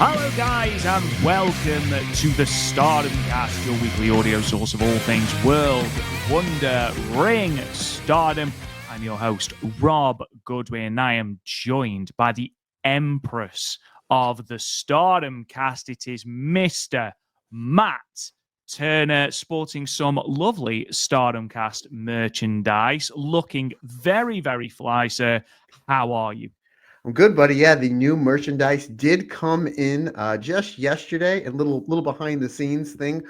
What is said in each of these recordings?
Hello, guys, and welcome to the Stardom Cast, your weekly audio source of all things World Wonder Ring Stardom. I'm your host, Rob Goodwin, and I am joined by the Empress of the Stardom Cast. It is Mr. Matt Turner, sporting some lovely Stardom Cast merchandise, looking very, very fly, sir. How are you? I'm good, buddy. Yeah, the new merchandise did come in just yesterday. A little behind the scenes thing.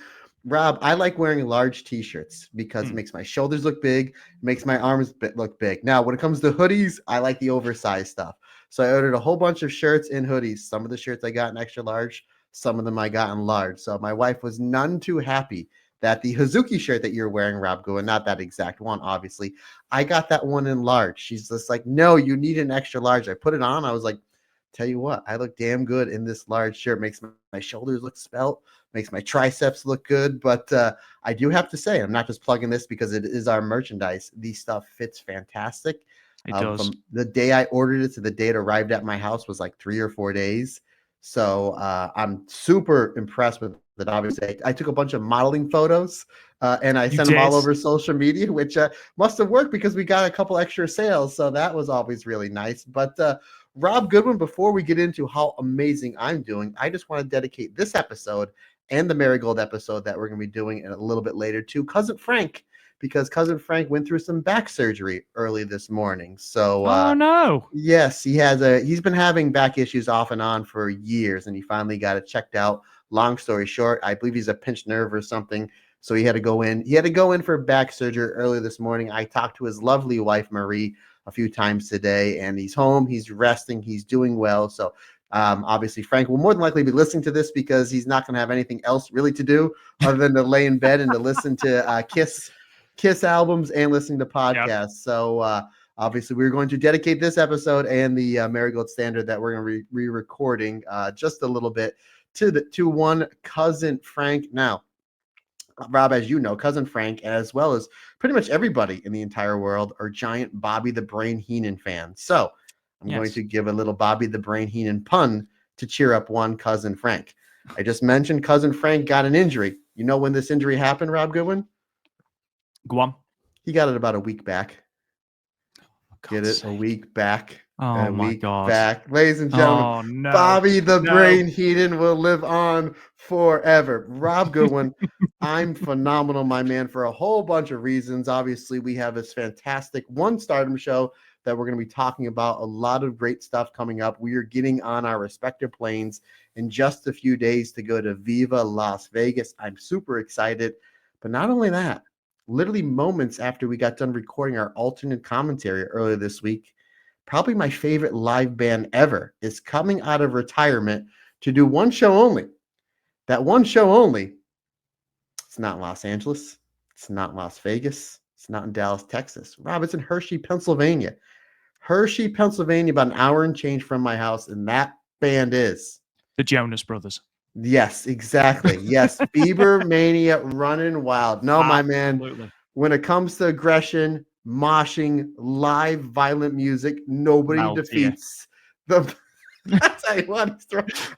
Rob, I like wearing large t-shirts because it makes my shoulders look big, makes my arms look big. Now, when it comes to hoodies, I like the oversized stuff. So I ordered a whole bunch of shirts and hoodies. Some of the shirts I got in extra large, some of them I got in large. So my wife was none too happy that the Hazuki shirt that you're wearing, Rob, going, not that exact one, obviously. I got that one in large. She's just like, no, you need an extra large. I put it on. I was like, tell you what, I look damn good in this large shirt. Makes my shoulders look svelte, makes my triceps look good. But I do have to say, I'm not just plugging this because it is our merchandise. The stuff fits fantastic. It does. From the day I ordered it to the day it arrived at my house was like 3 or 4 days. So I'm super impressed with it. Obviously, I took a bunch of modeling photos and I sent them all over social media, which must have worked because we got a couple extra sales. So that was always really nice. But Rob Goodwin, before we get into how amazing I'm doing, I just want to dedicate this episode and the Marigold episode that we're going to be doing a little bit later to Cousin Frank, because Cousin Frank went through some back surgery early this morning. So, oh no. Yes, he's been having back issues off and on for years, and he finally got it checked out. Long story short, I believe he's a pinched nerve or something. So he had to go in. He had to go in for back surgery early this morning. I talked to his lovely wife, Marie, a few times today, and he's home. He's resting. He's doing well. So obviously, Frank will more than likely be listening to this because he's not going to have anything else really to do other than to lay in bed and to listen to Kiss albums and listening to podcasts. Yep. So obviously, we're going to dedicate this episode and the Marigold Standard that we're going to be re-recording just a little bit to one Cousin Frank. Now, Rob, as you know, Cousin Frank, as well as pretty much everybody in the entire world, are giant Bobby the Brain Heenan fans. So I'm going to give a little Bobby the Brain Heenan pun to cheer up one Cousin Frank. I just mentioned Cousin Frank got an injury. You know when this injury happened, Rob Goodwin? Go on. He got it about a week back. Get it? A week back. Oh my God. Back. Ladies and gentlemen, oh, no. Bobby the Brain Heenan will live on forever. Rob Goodwin, I'm phenomenal, my man, for a whole bunch of reasons. Obviously, we have this fantastic One Stardom show that we're going to be talking about. A lot of great stuff coming up. We are getting on our respective planes in just a few days to go to Viva Las Vegas. I'm super excited. But not only that, literally moments after we got done recording our alternate commentary earlier this week, probably my favorite live band ever is coming out of retirement to do one show only. That one show only, it's not in Los Angeles. It's not in Las Vegas. It's not in Dallas, Texas. Rob, it's in Hershey, Pennsylvania. Hershey, Pennsylvania, about an hour and change from my house. And that band is the Jonas Brothers. Yes, exactly. Yes, Bieber Mania running wild. No, my man, when it comes to aggression, moshing, live violent music, nobody defeats the I tell you what,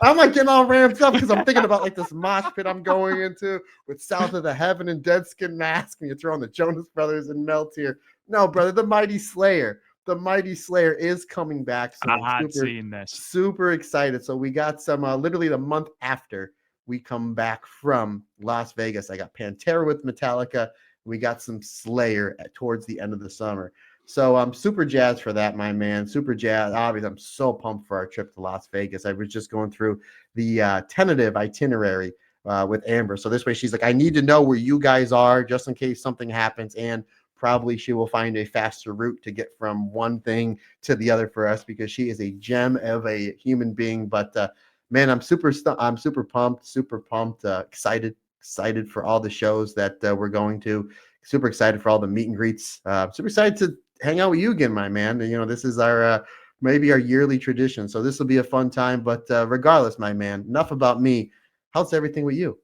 I'm like getting all ramped up because I'm thinking about like this mosh pit I'm going into with South of the Heaven and Dead Skin Mask, and you throw on the Jonas Brothers and melt here. No, brother, the Mighty Slayer. The Mighty Slayer is coming back. So I had seen this. Super excited. So we got some literally the month after we come back from Las Vegas. I got Pantera with Metallica. We got some Slayer towards the end of the summer. So I'm super jazzed for that, my man. Super jazzed. Obviously, I'm so pumped for our trip to Las Vegas. I was just going through the tentative itinerary with Amber. So this way she's like, I need to know where you guys are just in case something happens. And probably she will find a faster route to get from one thing to the other for us because she is a gem of a human being. But man, I'm super pumped, excited for all the shows that we're going to. Super excited for all the meet and greets. Super excited to hang out with you again, my man. And, you know, this is our maybe our yearly tradition. So this will be a fun time. But regardless, my man, enough about me. How's everything with you?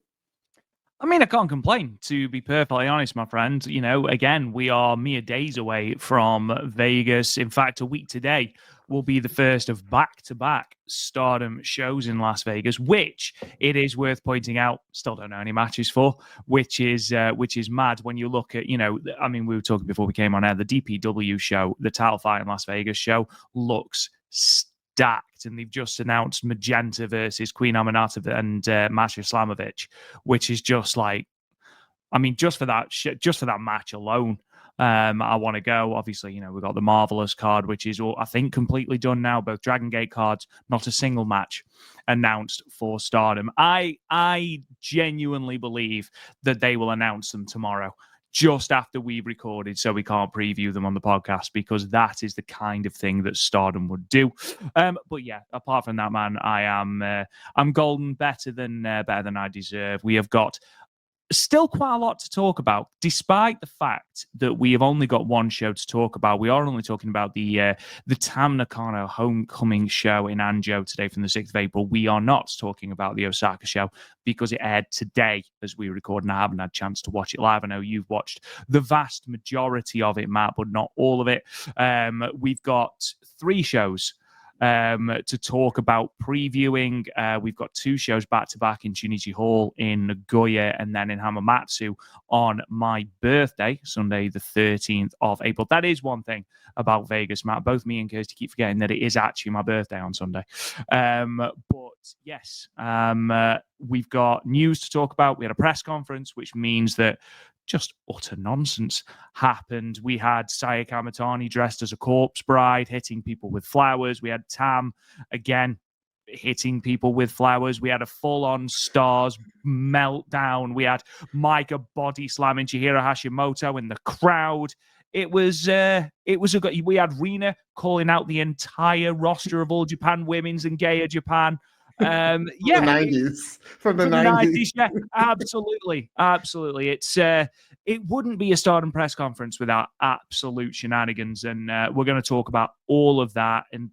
I mean, I can't complain, to be perfectly honest, my friend. You know, again, we are mere days away from Vegas. In fact, a week today will be the first of back-to-back Stardom shows in Las Vegas, which it is worth pointing out, still don't know any matches for, which is mad when you look at, you know, I mean, we were talking before we came on air, the DPW show, the title fight in Las Vegas show looks stacked, and they've just announced Magenta versus Queen Aminata and Masha Slamovich, which is just like, I mean, just for that match alone, I want to go. Obviously, you know, we've got the Marvelous card, which is all, I think, completely done now. Both Dragon Gate cards, not a single match announced for Stardom. I genuinely believe that they will announce them tomorrow, just after we've recorded, so we can't preview them on the podcast, because that is the kind of thing that Stardom would do. But yeah, apart from that, man, I'm golden, better than I deserve. We have got still quite a lot to talk about, despite the fact that we have only got one show to talk about. We are only talking about the Tam Nakano homecoming show in Anjo today from the 6th of April. We are not talking about the Osaka show because it aired today as we record, and I haven't had a chance to watch it live. I know you've watched the vast majority of it, Matt, but not all of it. We've got 3 shows to talk about previewing. We've got 2 shows back-to-back in Chunichi Hall in Nagoya and then in Hamamatsu on my birthday, Sunday the 13th of April. That is one thing about Vegas, Matt. Both me and Kirsty keep forgetting that it is actually my birthday on Sunday. But yes, we've got news to talk about. We had a press conference, which means that just utter nonsense happened. We had Sayaka Kamatani dressed as a corpse bride, hitting people with flowers. We had Tam, again, hitting people with flowers. We had a full-on Stars meltdown. We had Maika body slamming Chihiro Hashimoto in the crowd. It was we had Rina calling out the entire roster of All Japan Women's and Gaya Japan. Yeah, from the 90s. Yeah, absolutely. It wouldn't be a Stardom press conference without absolute shenanigans, and we're going to talk about all of that and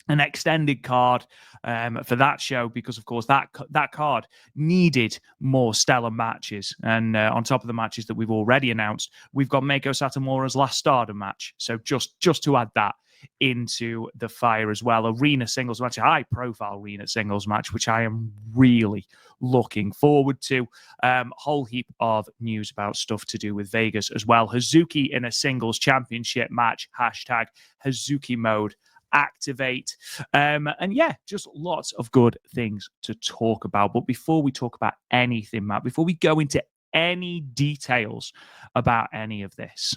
an extended card for that show, because of course that card needed more stellar matches, and on top of the matches that we've already announced, we've got Meiko Satomura's last Stardom match, so just to add that into the fire as well. Arena singles match, a high profile arena singles match, which I am really looking forward to. Whole heap of news about stuff to do with Vegas as well. Hazuki in a singles championship match, hashtag Hazuki mode activate. And yeah, just lots of good things to talk about. But before we talk about anything, Matt, before we go into any details about any of this,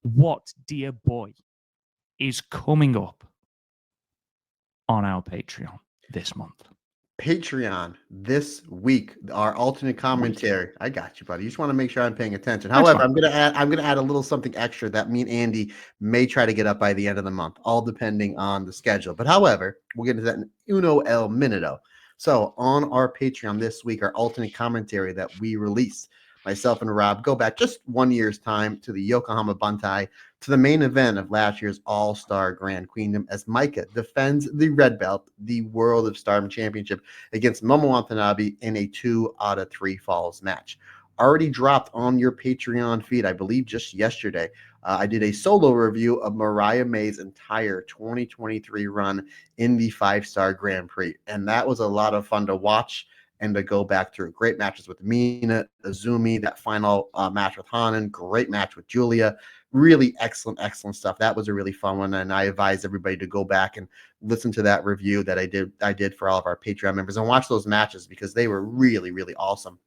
what, dear boy, is coming up on our Patreon this month? Patreon this week, our alternate commentary. I got you, buddy. You just want to make sure I'm paying attention. However, I'm gonna add a little something extra that me and Andy may try to get up by the end of the month, all depending on the schedule. But however, we'll get into that in uno el minuto. So on our Patreon this week, our alternate commentary that we released, myself and Rob go back just 1 year's time to the Yokohama Bantai, to the main event of last year's All-Star Grand Queendom, as Maika defends the red belt, the World of Stardom Championship, against Momo Watanabe in a 2 out of 3 falls match. Already dropped on your Patreon feed, I believe just yesterday. I did a solo review of Mariah May's entire 2023 run in the 5-star Grand Prix, and that was a lot of fun to watch and to go back through. Great matches with Mina, Azumi, that final match with Hanan, great match with Julia. Really excellent stuff. That was a really fun one, and I advise everybody to go back and listen to that review that I did for all of our Patreon members and watch those matches because they were really, really awesome.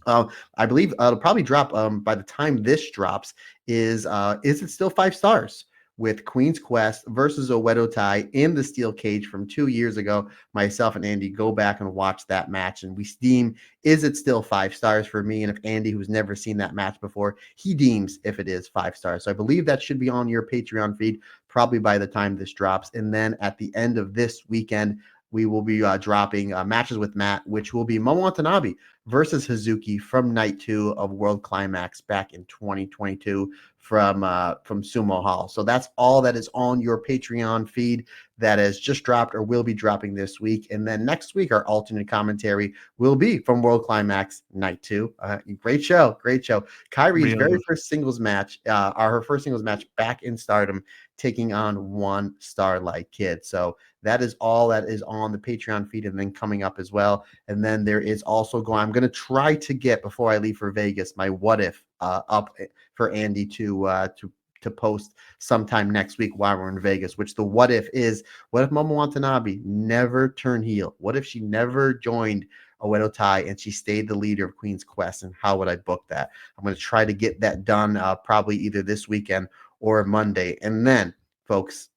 I believe it'll probably drop by the time this drops. Is it still 5 stars? With Queen's Quest versus Oedo Tai in the steel cage from 2 years ago. Myself and Andy go back and watch that match, and we deem, is it still 5 stars for me? And if Andy, who's never seen that match before, he deems if it is 5 stars. So I believe that should be on your Patreon feed probably by the time this drops. And then at the end of this weekend, we will be dropping matches with Matt, which will be Momo Watanabe versus Hazuki from night 2 of World Climax back in 2022 from Sumo Hall. So that's all that is on your Patreon feed that has just dropped or will be dropping this week. And then next week, our alternate commentary will be from World Climax Night 2. Great show. Kairi's Really very good. first singles match, her first singles match back in Stardom, taking on one Starlight Kid. So that is all that is on the Patreon feed and then coming up as well. And then there is also I'm going to try to get, before I leave for Vegas, my what if up for Andy to post sometime next week while we're in Vegas, which the what if is, what if Momo Watanabe never turned heel? What if she never joined Oedo Tai and she stayed the leader of Queen's Quest? And how would I book that? I'm going to try to get that done probably either this weekend or Monday. And then, folks,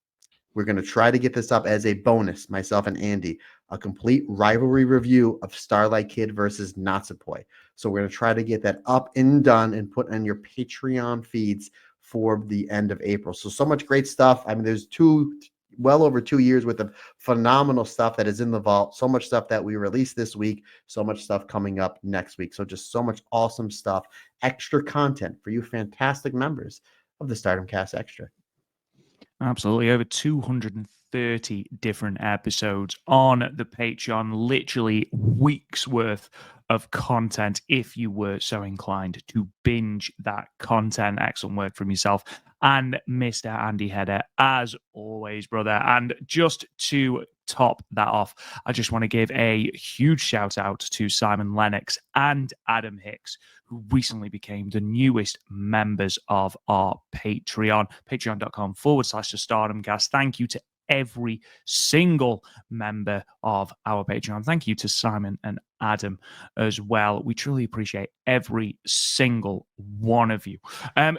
we're going to try to get this up as a bonus, myself and Andy, a complete rivalry review of Starlight Kid versus Natsupoi. So we're going to try to get that up and done and put on your Patreon feeds for the end of April. So much great stuff. I mean, there's well over 2 years worth of phenomenal stuff that is in the vault. So much stuff that we released this week. So much stuff coming up next week. So just so much awesome stuff. Extra content for you fantastic members of the Stardom Cast Extra. Absolutely. Over 230 different episodes on the Patreon, literally weeks worth of content if you were so inclined to binge that content. Excellent work from yourself and Mr. Andy Hedder, as always, brother. And just to top that off, I just want to give a huge shout out to Simon Lennox and Adam Hicks, who recently became the newest members of our Patreon, patreon.com/the Stardom Cast. Thank you to every single member of our Patreon. Thank you to Simon and Adam as well. We truly appreciate every single one of you.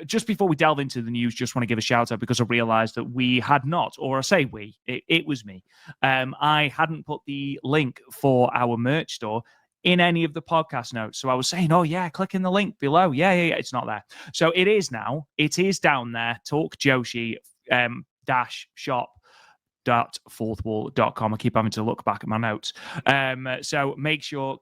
Just before we delve into the news, just want to give a shout out because I realized that we had not, or I say it was me. I hadn't put the link for our merch store in any of the podcast notes. So I was saying, oh yeah, click in the link below. Yeah. It's not there. So it is now. It is down there. Talk Joshi -shop fourthwall.com. I keep having to look back at my notes. So make sure,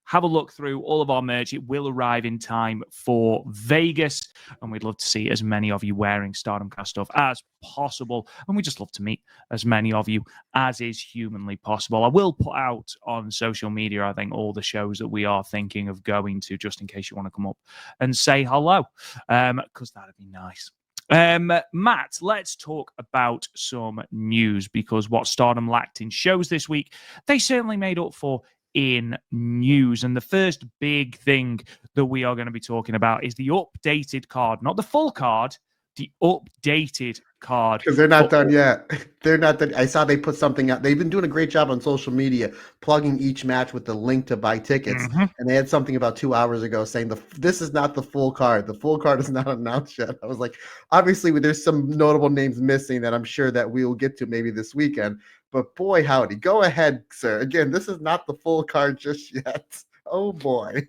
have a look through all of our merch. It will arrive in time for Vegas, and we'd love to see as many of you wearing Stardom Cast stuff as possible. And we just love to meet as many of you as is humanly possible. I will put out on social media, I think, all the shows that we are thinking of going to, just in case you want to come up and say hello, because that'd be nice. Matt, let's talk about some news, because what Stardom lacked in shows this week, they certainly made up for in news. And the first big thing that we are going to be talking about is the updated card, not the full card, the updated card. Because they're not done yet. They're not done. I saw they put something out. They've been doing a great job on social media, plugging each match with the link to buy tickets. Mm-hmm. And they had something about 2 hours ago saying this is not the full card. The full card is not announced yet. I was like, obviously, there's some notable names missing that I'm sure that we will get to maybe this weekend. But boy, howdy. Go ahead, sir. Again, this is not the full card just yet. Oh, boy.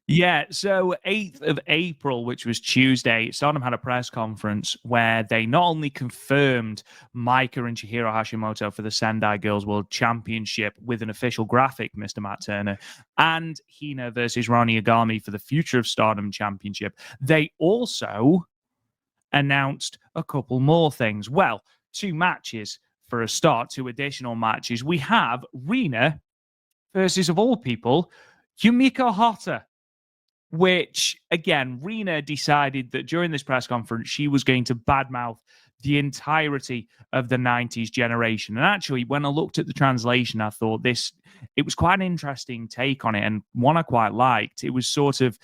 Yeah, so 8th of April, which was Tuesday, Stardom had a press conference where they not only confirmed Maika and Chihiro Hashimoto for the Sendai Girls World Championship with an official graphic, Mr. Matt Turner, and Hina versus Ronnie Agami for the Future of Stardom Championship. They also announced a couple more things. Well, 2 matches for a start, 2 additional matches. We have Rina versus, of all people, Yumiko Hotta, which, again, Rina decided that during this press conference, she was going to badmouth the entirety of the 90s generation. And actually, when I looked at the translation, I thought it was quite an interesting take on it, and one I quite liked. It was sort of,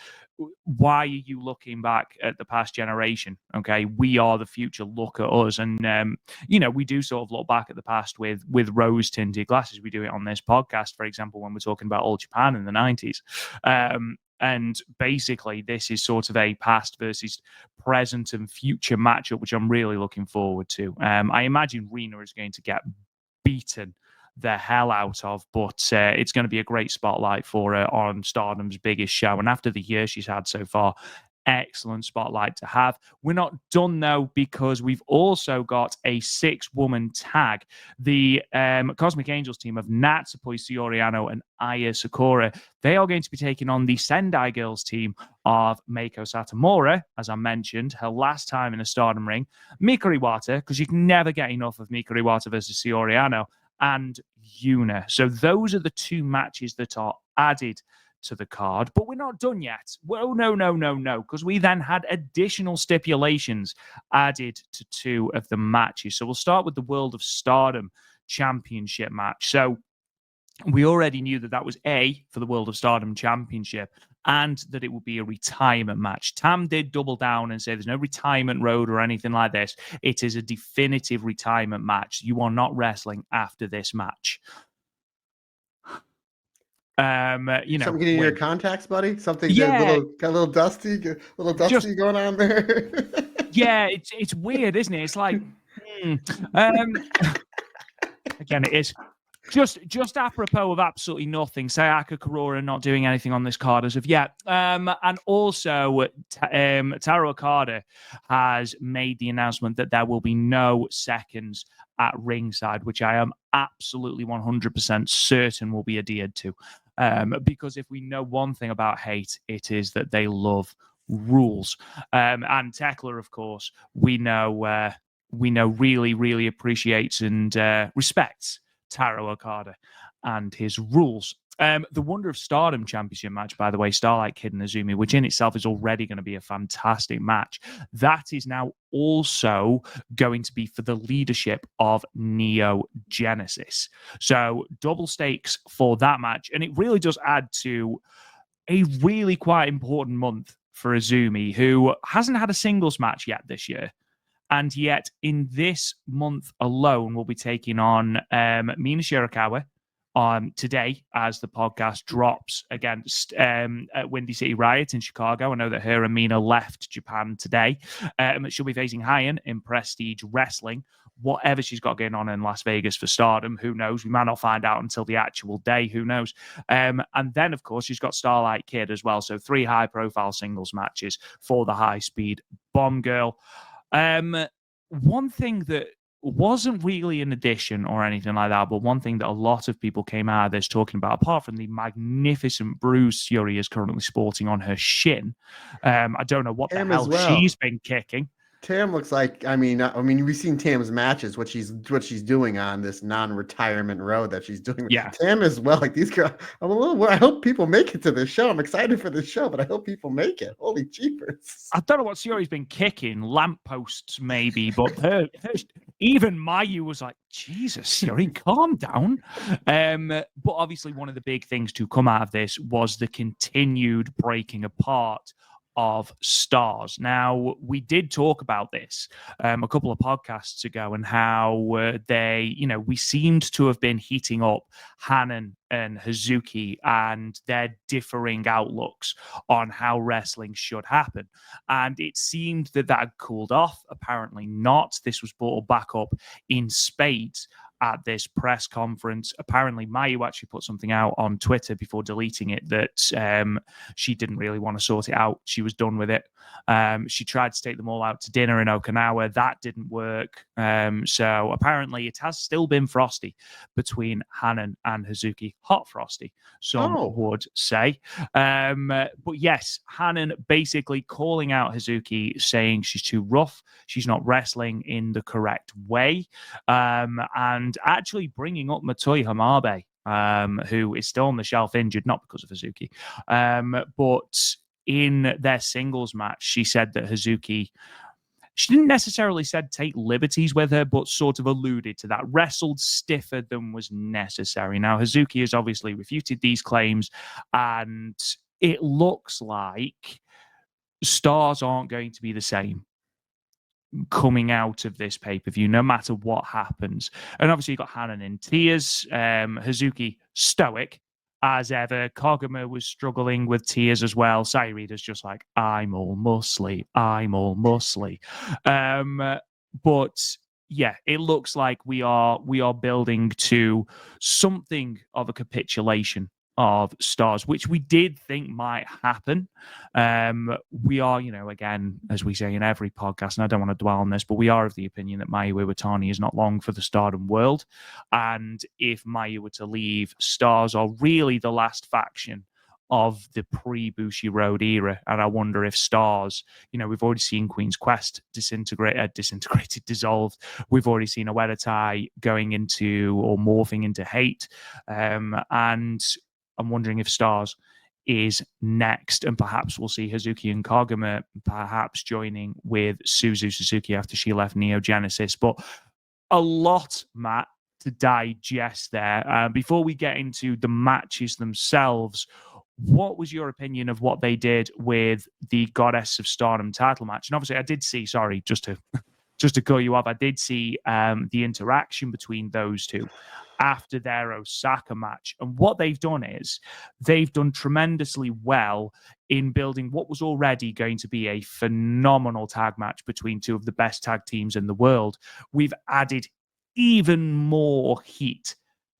why are you looking back at the past generation? Okay, we are the future. Look at us. And we do sort of look back at the past with rose-tinted glasses. We do it on this podcast, for example, when we're talking about All Japan in the 90s. And basically, this is sort of a past versus present and future matchup, which I'm really looking forward to. I imagine Rina is going to get beaten the hell out of, but it's going to be a great spotlight for her on Stardom's biggest show. And after the year she's had so far, excellent spotlight to have. We're not done though, because we've also got a 6-woman tag. The Cosmic Angels team of Natsupoi Soriano and Aya Sakura, they are going to be taking on the Sendai Girls team of Meiko Satomura, as I mentioned, her last time in a Stardom ring, Mikari Iwata, because you can never get enough of Mikari Iwata versus Soriano, and Yuna. So those are the 2 matches that are added to the card, but we're not done yet. Well, no, because we then had additional stipulations added to 2 of the matches. So we'll start with the World of Stardom Championship match. So we already knew that was A, for the World of Stardom Championship, and that it would be a retirement match. Tam did double down and say there's no retirement road or anything like this. It is a definitive retirement match. You are not wrestling after this match. Something getting in your contacts, buddy? Something yeah, got a little dusty going on there. Yeah, it's weird, isn't it? It's like again, it is just apropos of absolutely nothing. Sayaka Kurora not doing anything on this card as of yet. And also, Taro Okada has made the announcement that there will be no seconds at ringside, which I am absolutely 100% certain will be adhered to. Because if we know one thing about Hate, it is that they love rules. And Tekla, of course, we know really, really appreciates and respects Taro Okada and his rules. The Wonder of Stardom Championship match, by the way, Starlight Kid and Azumi, which in itself is already going to be a fantastic match, that is now also going to be for the leadership of Neo Genesis. So double stakes for that match. And it really does add to a really quite important month for Azumi, who hasn't had a singles match yet this year. And yet, in this month alone, we'll be taking on Mina Shirakawa today as the podcast drops against Windy City Riot in Chicago. I know that her and Mina left Japan today. She'll be facing Hyan in Prestige Wrestling. Whatever she's got going on in Las Vegas for Stardom, who knows? We might not find out until the actual day. Who knows? And then, of course, she's got Starlight Kid as well. So 3 high-profile singles matches for the high-speed Bomb Girl. One thing that wasn't really an addition or anything like that, but one thing that a lot of people came out of this talking about, apart from the magnificent bruise Yuri is currently sporting on her shin, I don't know what the hell she's been kicking. Tam looks like, I mean, we've seen Tam's matches, what she's doing on this non-retirement road that she's doing. Yeah. Tam as well. Like these girls, I'm a little worried. I hope people make it to this show. I'm excited for this show, but I hope people make it. Holy jeepers. I don't know what Yuri's been kicking, lampposts maybe, but even Mayu was like, Jesus, Yuri, calm down. But obviously one of the big things to come out of this was the continued breaking apart of stars. Now, we did talk about this a couple of podcasts ago and how we seemed to have been heating up Hanan and Hazuki and their differing outlooks on how wrestling should happen. And it seemed that had cooled off. Apparently not. This was brought back up in spades at this press conference. Apparently, Mayu actually put something out on Twitter before deleting it that she didn't really want to sort it out. She was done with it. She tried to take them all out to dinner in Okinawa. That didn't work. So apparently it has still been frosty between Hanan and Hazuki. Hot frosty, some would say. But yes, Hanan basically calling out Hazuki, saying she's too rough. She's not wrestling in the correct way. And actually bringing up Motoi Hamabe, who is still on the shelf injured, not because of Hazuki, but in their singles match, she said that Hazuki, she didn't necessarily said take liberties with her, but sort of alluded to that, wrestled stiffer than was necessary. Now, Hazuki has obviously refuted these claims, and it looks like stars aren't going to be the same coming out of this pay-per-view, no matter what happens. And obviously, you've got Hanan in tears, Hazuki stoic as ever. Koguma was struggling with tears as well. Sayurida's just like, I'm all muscly. But yeah, it looks like we are building to something of a capitulation of stars, which we did think might happen. We are, again, as we say in every podcast, and I don't want to dwell on this, but we are of the opinion that Mayu Iwatani is not long for the Stardom world. And if Mayu were to leave, stars are really the last faction of the pre-Bushi Road era. And I wonder if stars, we've already seen Queen's Quest dissolved. We've already seen Oedatai going into or morphing into hate. And I'm wondering if stars is next, and perhaps we'll see Hazuki and Kagama perhaps joining with Suzu Suzuki after she left Neo Genesis. But a lot, Matt, to digest there. Before we get into the matches themselves, what was your opinion of what they did with the Goddess of Stardom title match? And obviously, I did see, sorry, just to cut you off, I did see the interaction between those two after their Osaka match. And what they've done is they've done tremendously well in building what was already going to be a phenomenal tag match between two of the best tag teams in the world. We've added even more heat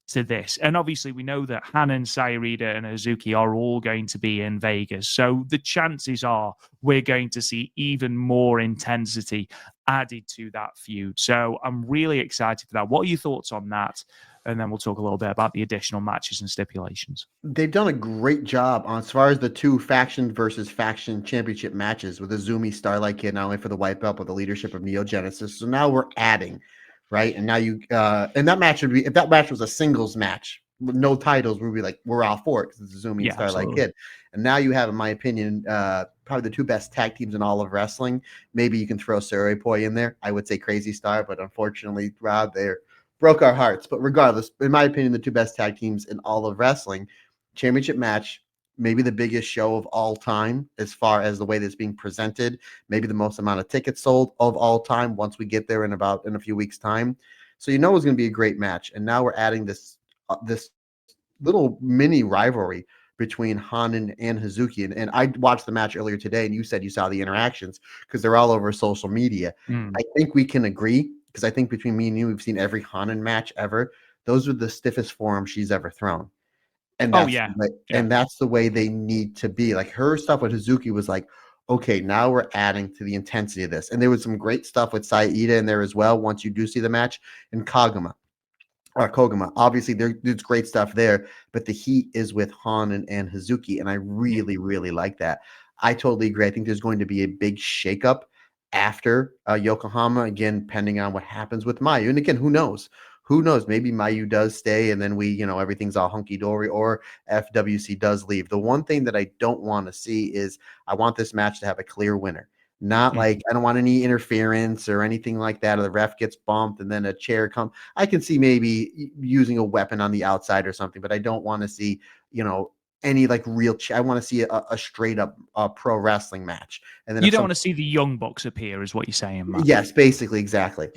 to this. And obviously, we know that Hanan, Sairida, and Hazuki are all going to be in Vegas. So the chances are we're going to see even more intensity added to that feud. So I'm really excited for that. What are your thoughts on that? And then we'll talk a little bit about the additional matches and stipulations. They've done a great job on as far as the two faction versus faction championship matches with Azumi Starlight Kid, not only for the white belt, but the leadership of Neo Genesis. So now we're adding, right? And now and that match would be, if that match was a singles match with no titles, we'd be like, we're all for it because it's Azumi and Starlight Kid. And now you have, in my opinion, probably the two best tag teams in all of wrestling. Maybe you can throw Sarai Poi in there. I would say Crazy Star, but unfortunately, Rob, they're broke our hearts. But regardless, in my opinion, the two best tag teams in all of wrestling. Championship match, maybe the biggest show of all time as far as the way that's being presented, maybe the most amount of tickets sold of all time once we get there in a few weeks' time. So it's going to be a great match. And now we're adding this little mini rivalry between Hanan and Hazuki. And I watched the match earlier today, and you said you saw the interactions because they're all over social media. I think we can agree, because I think between me and you, we've seen every Hanan match ever. Those are the stiffest forearms she's ever thrown. And that's the way they need to be. Like, her stuff with Hazuki was like, okay, now we're adding to the intensity of this. And there was some great stuff with Saida in there as well once you do see the match. And Koguma. Obviously, there's great stuff there, but the heat is with Hanan and Hazuki, and I really, really like that. I totally agree. I think there's going to be a big shakeup after Yokohama, again, depending on what happens with Mayu. And again, who knows? Who knows? Maybe Mayu does stay, and then everything's all hunky-dory, or FWC does leave. The one thing that I don't want to see is I want this match to have a clear winner. Not like, I don't want any interference or anything like that, or the ref gets bumped and then a chair comes. I can see maybe using a weapon on the outside or something, but I don't want to see, any like real. I want to see a straight up pro wrestling match. And then you don't want to see the Young Bucks appear, is what you're saying, Matt. Yes, basically, exactly.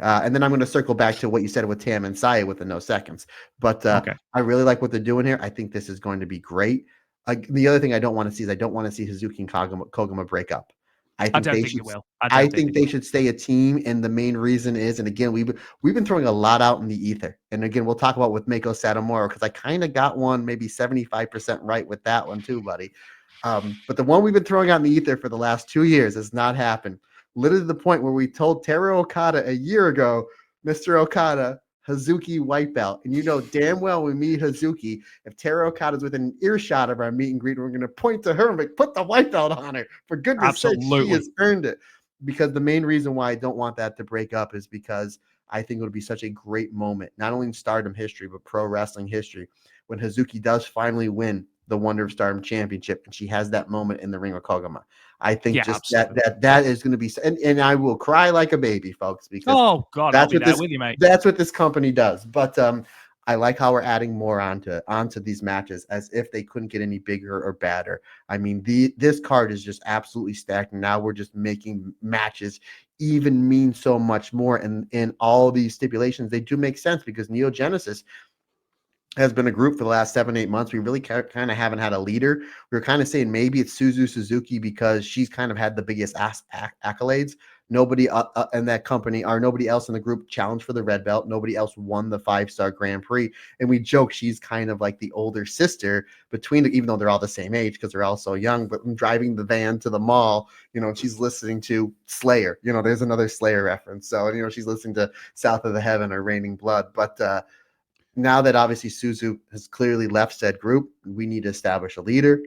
And then I'm going to circle back to what you said with Tam and Saya with the no seconds. But I really like what they're doing here. I think this is going to be great. The other thing I don't want to see is I don't want to see Hazuki and Koguma break up. I don't think they will. I think they should stay a team, and the main reason is, and again, we've been throwing a lot out in the ether. And again, we'll talk about with Meiko Satomura, because I kind of got one maybe 75% right with that one too, buddy. But the one we've been throwing out in the ether for the last 2 years has not happened. Literally to the point where we told Teru Okada a year ago, Mr. Okada, Hazuki white belt. And you know damn well when we meet Hazuki, if Teru Okada's within an earshot of our meet and greet, we're going to point to her and like, put the white belt on her. For goodness sake, she has earned it. Because the main reason why I don't want that to break up is because I think it would be such a great moment, not only in Stardom history, but pro wrestling history, when Hazuki does finally win the Wonder of Stardom Championship, and she has that moment in the ring with Koguma. I think that is going to be, and I will cry like a baby, folks, because that's what with you, mate. That's what this company does. But I like how we're adding more onto these matches, as if they couldn't get any bigger or badder. I mean, this card is just absolutely stacked. And now we're just making matches even mean so much more. And in all these stipulations, they do make sense, because Neo Genesis has been a group for the last 7-8 months. We really kind of haven't had a leader. We were kind of saying maybe it's Suzu Suzuki because she's kind of had the biggest accolades. Nobody in that company or nobody else in the group challenged for the red belt. Nobody else won the 5-star Grand Prix. And we joke she's kind of like the older sister between even though they're all the same age because they're all so young. But when driving the van to the mall, she's listening to Slayer. There's another Slayer reference. So, she's listening to South of the Heaven or Raining Blood. But now that obviously Suzu has clearly left said group, we need to establish a leader.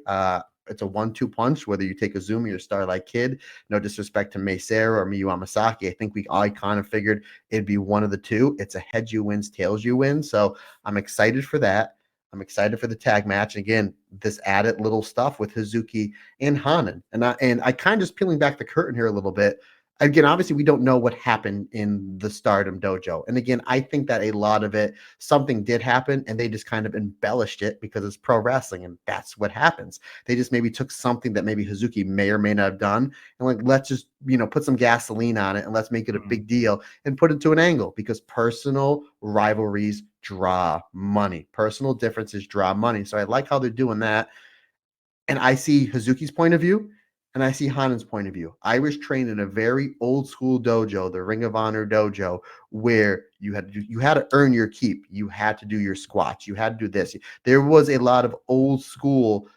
It's a 1-2 punch, whether you take Azumi or Starlight Kid. No disrespect to Meisera or Miyu Amasaki. I think I kind of figured it'd be one of the two. It's a heads you wins, tails you win. So I'm excited for that. I'm excited for the tag match. Again, this added little stuff with Hazuki and Hanan. And I kind of just peeling back the curtain here a little bit. Again, obviously, we don't know what happened in the Stardom dojo. And again, I think that a lot of it, something did happen and they just kind of embellished it because it's pro wrestling and that's what happens. They just maybe took something that maybe Hazuki may or may not have done and like, let's just, put some gasoline on it and let's make it a big deal and put it to an angle because personal rivalries draw money. Personal differences draw money. So I like how they're doing that. And I see Hazuki's point of view and I see Hanan's point of view. I was trained in a very old school dojo, the Ring of Honor dojo, where you had to earn your keep. You had to do your squats. You had to do this. There was a lot of old school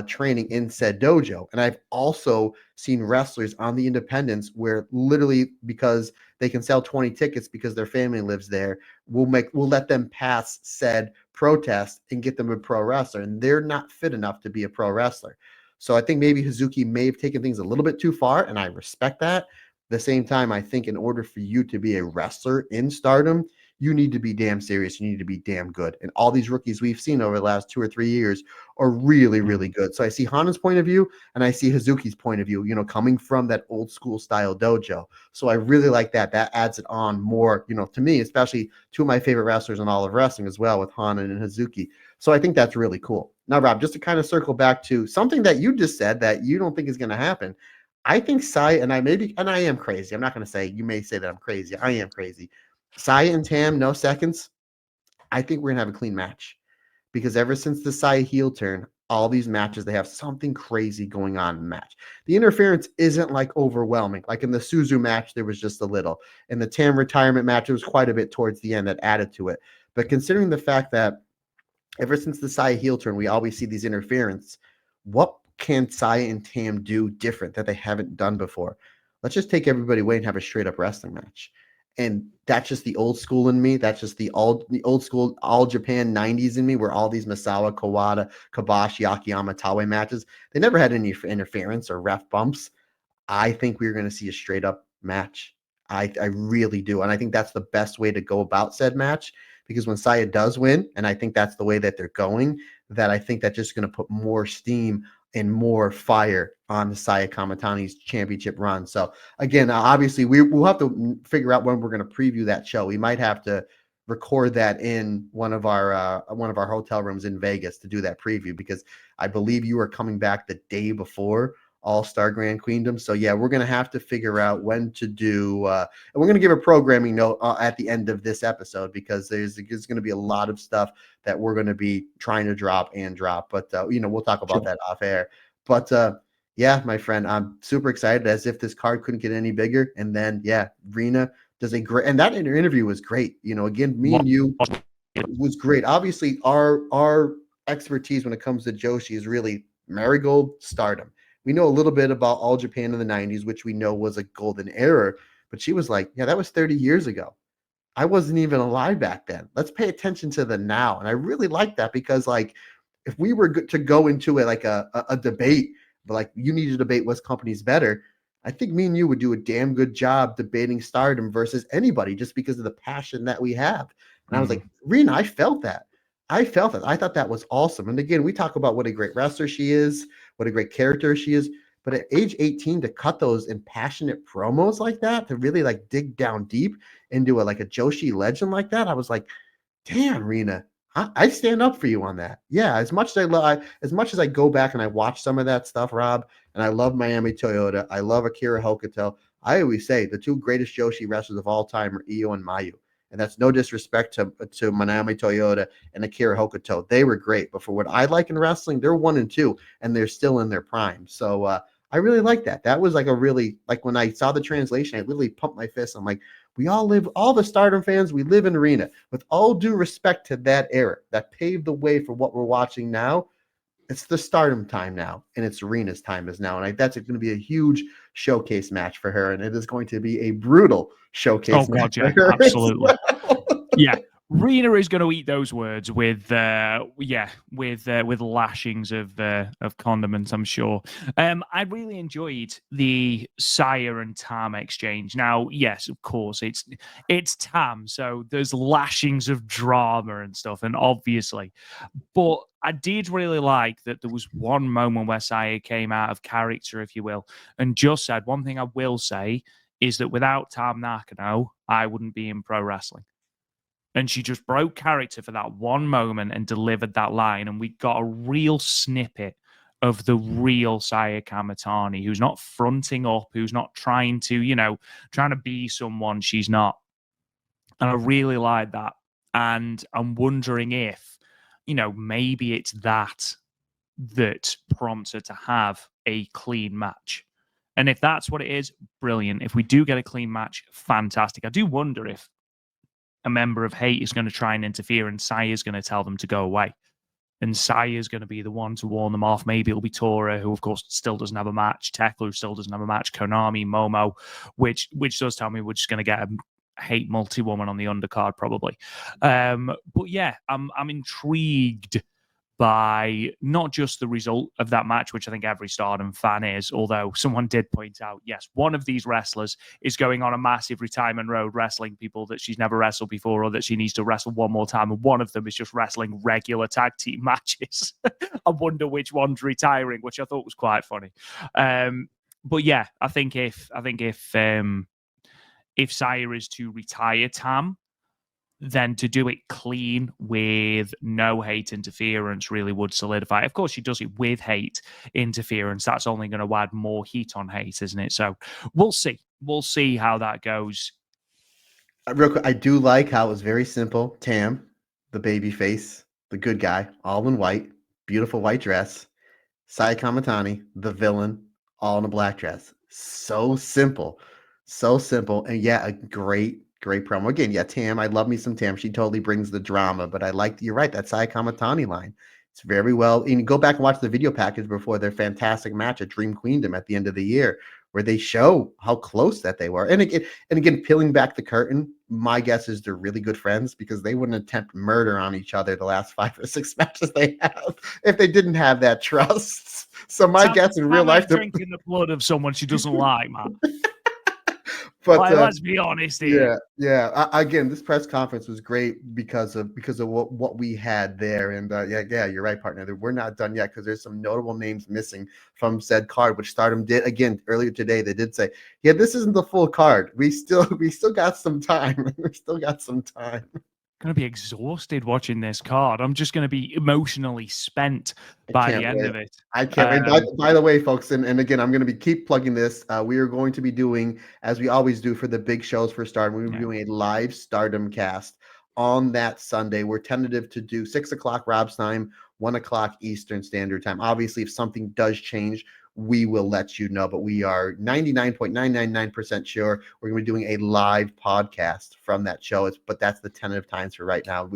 training in said dojo. And I've also seen wrestlers on the independents where literally because they can sell 20 tickets because their family lives there, we'll let them pass said protest and get them a pro wrestler. And they're not fit enough to be a pro wrestler. So I think maybe Hazuki may have taken things a little bit too far, and I respect that. At the same time, I think in order for you to be a wrestler in Stardom, you need to be damn serious. You need to be damn good. And all these rookies we've seen over the last 2 or 3 years are really, really good. So I see Hanan's point of view and I see Hazuki's point of view, coming from that old school style dojo. So I really like that. That adds it on more, to me, especially two of my favorite wrestlers in all of wrestling as well with Hanan and Hazuki. So I think that's really cool. Now, Rob, just to kind of circle back to something that you just said that you don't think is going to happen. I think Sai and I am crazy. I'm not going to say, you may say that I'm crazy. I am crazy. Sai and Tam, no seconds. I think we're going to have a clean match because ever since the Sai heel turn, all these matches, they have something crazy going on in the match. The interference isn't like overwhelming. Like in the Suzu match, there was just a little. In the Tam retirement match, it was quite a bit towards the end that added to it. But considering the fact that ever since the Sai heel turn, we always see these interference. What can Sai and Tam do different that they haven't done before? Let's just take everybody away and have a straight up wrestling match. And that's just the old school in me. That's just the old school, all Japan 90s in me, where all these Misawa, Kawada, Kabashi, Akiyama, Taue matches, they never had any interference or ref bumps. I think we're going to see a straight up match. I really do. And I think that's the best way to go about said match because when Saya does win, and I think that's the way that they're going, that I think that's just going to put more steam and more fire on the Saya Kamatani's championship run. So again, obviously we'll have to figure out when we're going to preview that show. We might have to record that in one of our hotel rooms in Vegas to do that preview because I believe you are coming back the day before All-Star Grand Queendom. So yeah, we're going to have to figure out when to do, and we're going to give a programming note at the end of this episode because there's going to be a lot of stuff that we're going to be trying to drop. But we'll talk about that off air. But yeah, my friend, I'm super excited as if this card couldn't get any bigger. And then yeah, Rena does a great, and that interview was great. Again, me and you was great. Obviously, our expertise when it comes to Joshi is really Marigold, Stardom. We know a little bit about All Japan in the 90s, which we know was a golden era, but she was like, yeah, that was 30 years ago. I wasn't even alive back then. Let's pay attention to the now. And I really like that because like if we were to go into it like a debate, but like you need to debate what's company's better, I think me and you would do a damn good job debating Stardom versus anybody just because of the passion that we have. And I was like, Rena, I felt that. I thought that was awesome. And again, we talk about what a great wrestler she is, what a great character she is. But at age 18, to cut those impassionate promos like that, to really like dig down deep into a Joshi legend like that, I was like, damn, Rena, I stand up for you on that. Yeah, as much as I go back and I watch some of that stuff, Rob, and I love Miami Toyota, I love Akira Hokuto. I always say the two greatest Joshi wrestlers of all time are Io and Mayu. And that's no disrespect to Miami Toyota and Akira Hokuto. They were great. But for what I like in wrestling, they're 1 and 2, and they're still in their prime. So I really like that. That was like a really, like when I saw the translation, I literally pumped my fist. I'm like, we all live, all the Stardom fans, we live in arena. With all due respect to that era that paved the way for what we're watching now, it's the Stardom time now, and it's Arena's time is now. And that's going to be a huge showcase match for her, and it is going to be a brutal showcase match for her. Absolutely. Yeah. Rena is going to eat those words with lashings of condiments, I'm sure. I really enjoyed the Saya and Tam exchange. Now, yes, of course, it's Tam, so there's lashings of drama and stuff, and obviously, but I did really like that there was one moment where Saya came out of character, if you will, and just said, one thing I will say is that without Tam Nakano, I wouldn't be in pro wrestling. And she just broke character for that one moment and delivered that line. And we got a real snippet of the real Saya Kamatani, who's not fronting up, who's not trying to be someone she's not. And I really like that. And I'm wondering if, maybe it's that prompts her to have a clean match. And if that's what it is, brilliant. If we do get a clean match, fantastic. I do wonder if a member of Hate is going to try and interfere, and Saya is going to tell them to go away. And Saya is going to be the one to warn them off. Maybe it'll be Tora, who of course still doesn't have a match. Tekla, who still doesn't have a match. Konami, Momo, which does tell me we're just going to get a Hate multi-woman on the undercard probably. But yeah, I'm intrigued by not just the result of that match, which I think every Stardom fan is, although someone did point out, yes, one of these wrestlers is going on a massive retirement road wrestling people that she's never wrestled before or that she needs to wrestle one more time, and one of them is just wrestling regular tag team matches. I wonder which one's retiring, which I thought was quite funny. But yeah, I think if Saya is to retire Tam, then to do it clean with no Hate interference really would solidify. Of course, she does it with Hate interference. That's only going to add more heat on Hate, isn't it? So we'll see. We'll see how that goes. Real quick, I do like how it was very simple. Tam, the baby face, the good guy, all in white, beautiful white dress. Saya Kamatani, the villain, all in a black dress. So simple. So simple. And yeah, a great promo. Again, yeah, Tam, I love me some Tam. She totally brings the drama, but you're right, that Saya Kamatani line. It's very well. And go back and watch the video package before their fantastic match at Dream Queendom at the end of the year, where they show how close that they were. And again, peeling back the curtain, my guess is they're really good friends because they wouldn't attempt murder on each other the last 5 or 6 matches they have if they didn't have that trust. So my guess in real life, they're drinking the blood of someone she doesn't like, man. But let's be honest here. Yeah. Again, this press conference was great because of what we had there. And yeah, you're right, partner. We're not done yet because there's some notable names missing from said card, which Stardom did again earlier today. They did say, yeah, this isn't the full card. We still got some time. We still got some time. Going to be exhausted watching this card. I'm just going to be emotionally spent by the end of it. I can't wait. By the way, folks, and again, I'm going to keep plugging this. We are going to be doing, as we always do for the big shows for Stardom, we're going to be doing a live Stardom cast on that Sunday. We're tentative to do 6 o'clock Rob's time, 1 o'clock Eastern Standard Time. Obviously, if something does change, we will let you know, but we are 99.999% sure we're going to be doing a live podcast from that show. But that's the tentative times for right now.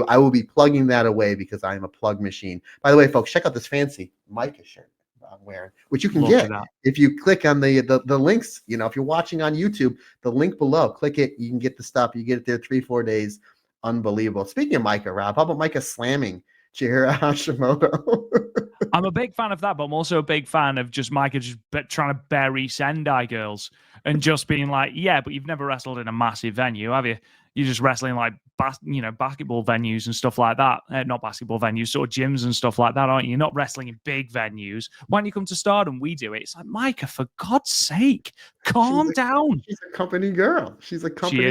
I will be plugging that away because I am a plug machine. By the way, folks, check out this fancy Maika shirt I'm wearing, which you can get if you click on the links. If you're watching on YouTube, the link below, click it. You can get the stuff. You get it there 3-4 days. Unbelievable. Speaking of Maika, Rob, how about Maika slamming Chihiro Hashimoto? I'm a big fan of that, but I'm also a big fan of just Maika just trying to bury Sendai girls and just being like, yeah, but you've never wrestled in a massive venue, have you? You're just wrestling like basketball venues and stuff like that. Not basketball venues, sort of gyms and stuff like that, aren't you? You're not wrestling in big venues. Why don't you come to Stardom? We do it. It's like, Maika, for God's sake, calm down. She's a company girl. She is a company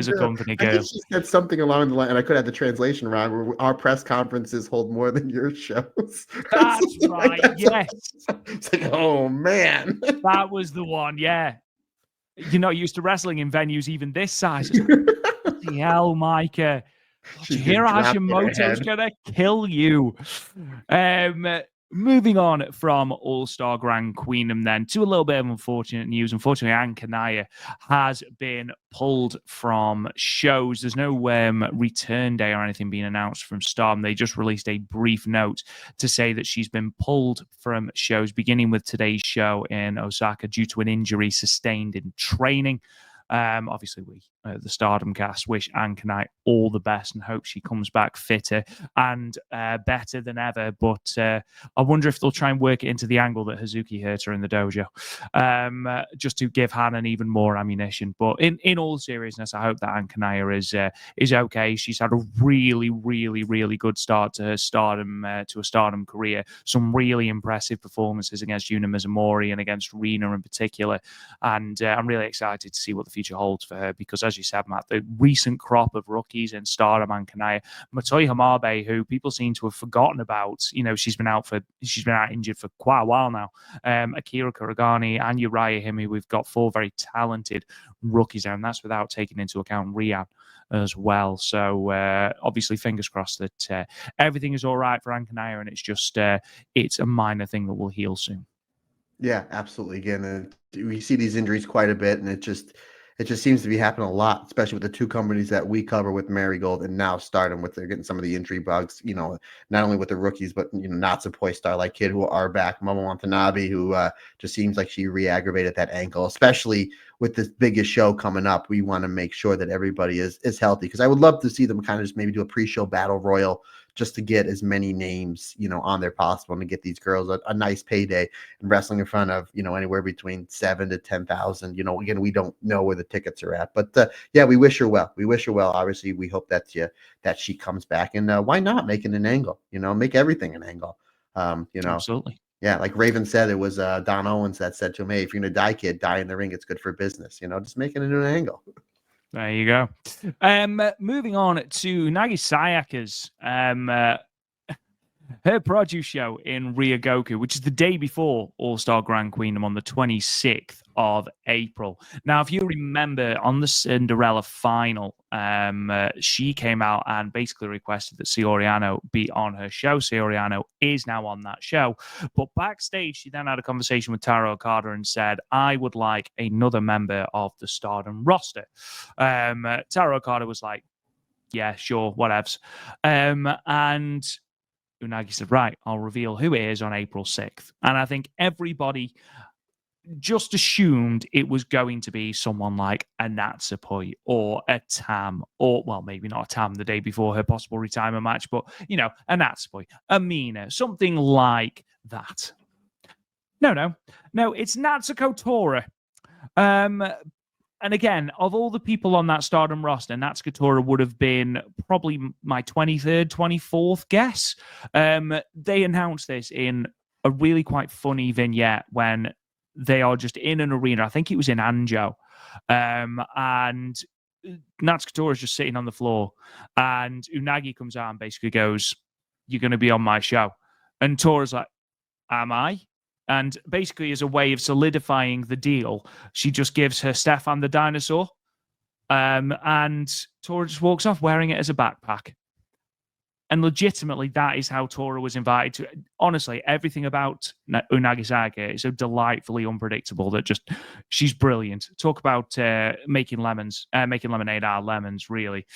girl. I think she said something along the line, and I could have the translation wrong, where our press conferences hold more than your shows. That's right. Yes. It's like, oh man. That was the one. Yeah. You're not used to wrestling in venues even this size. Bloody hell, Maika. Chihiro Hashimoto's gonna kill you. Moving on from All-Star Grand Queendom then to a little bit of unfortunate news. Unfortunately, Ankanaya has been pulled from shows. There's no return day or anything being announced from Stardom. They just released a brief note to say that she's been pulled from shows, beginning with today's show in Osaka due to an injury sustained in training. Obviously, we, the Stardom Cast, wish Ankanai all the best and hope she comes back fitter and better than ever. But I wonder if they'll try and work it into the angle that Hazuki hurt her in the dojo, just to give Hanan even more ammunition. But in all seriousness, I hope that Ankanaya is okay. She's had a really, really, really good start to her Stardom to a Stardom career. Some really impressive performances against Yuna Mizumori and against Rina in particular. And I'm really excited to see what the future holds for her, because as you said, Matt, the recent crop of rookies in Stardom and Kanaya, Motoi Hamabe, who people seem to have forgotten about, she's been out injured for quite a while now. Akira Kuragani and Uriah Himi, we've got 4 very talented rookies there, and that's without taking into account rehab as well. So obviously, fingers crossed that everything is all right for Ankanaya, and it's just it's a minor thing that will heal soon. Yeah, absolutely. Again, we see these injuries quite a bit, and it just seems to be happening a lot, especially with the 2 companies that we cover with Marigold and now Stardom, with they're getting some of the injury bugs. Not only with the rookies, but Natsupoi Starlight Kid, who are back. Momo Watanabe, who just seems like she re-aggravated that ankle, especially with this biggest show coming up. We want to make sure that everybody is healthy, because I would love to see them kind of just maybe do a pre-show battle royal, just to get as many names, on there possible, and to get these girls a nice payday and wrestling in front of, anywhere between 7,000 to 10,000. Again, we don't know where the tickets are at, but yeah, we wish her well. We wish her well. Obviously, we hope that she comes back, and why not make it an angle? Make everything an angle. Absolutely. Yeah, like Raven said, it was Don Owens that said to him, "Hey, if you're gonna die, kid, die in the ring. It's good for business. Just make it into an angle." There you go. Moving on to Nagi Sayaka's her produce show in Ryogoku, which is the day before All-Star Grand Queendom on the 26th of April. Now, if you remember, on the Cinderella final, she came out and basically requested that Sioriano be on her show. Sioriano is now on that show. But backstage, she then had a conversation with Taro Okada and said, I would like another member of the Stardom roster. Taro Okada was like, yeah, sure, whatevs. And Unagi said, right, I'll reveal who it is on April 6th. And I think everybody just assumed it was going to be someone like a Natsupoi or a Tam, or, well, maybe not a Tam the day before her possible retirement match, but, a Natsupoi, a Mina, something like that. No, it's Natsuko Tora. And again, of all the people on that Stardom roster, Natsuko Tora would have been probably my 23rd, 24th guess. They announced this in a really quite funny vignette when they are just in an arena. I think it was in Anjo. And Natsuko Tora is just sitting on the floor. And Unagi comes out and basically goes, you're going to be on my show. And Tora's like, am I? And basically, as a way of solidifying the deal, she just gives her Stefan the dinosaur. And Tora just walks off wearing it as a backpack. And legitimately, that is how Tora was invited to. Honestly, everything about Unagi Sayaka is so delightfully unpredictable that just she's brilliant. Talk about making lemonade out of lemons, really.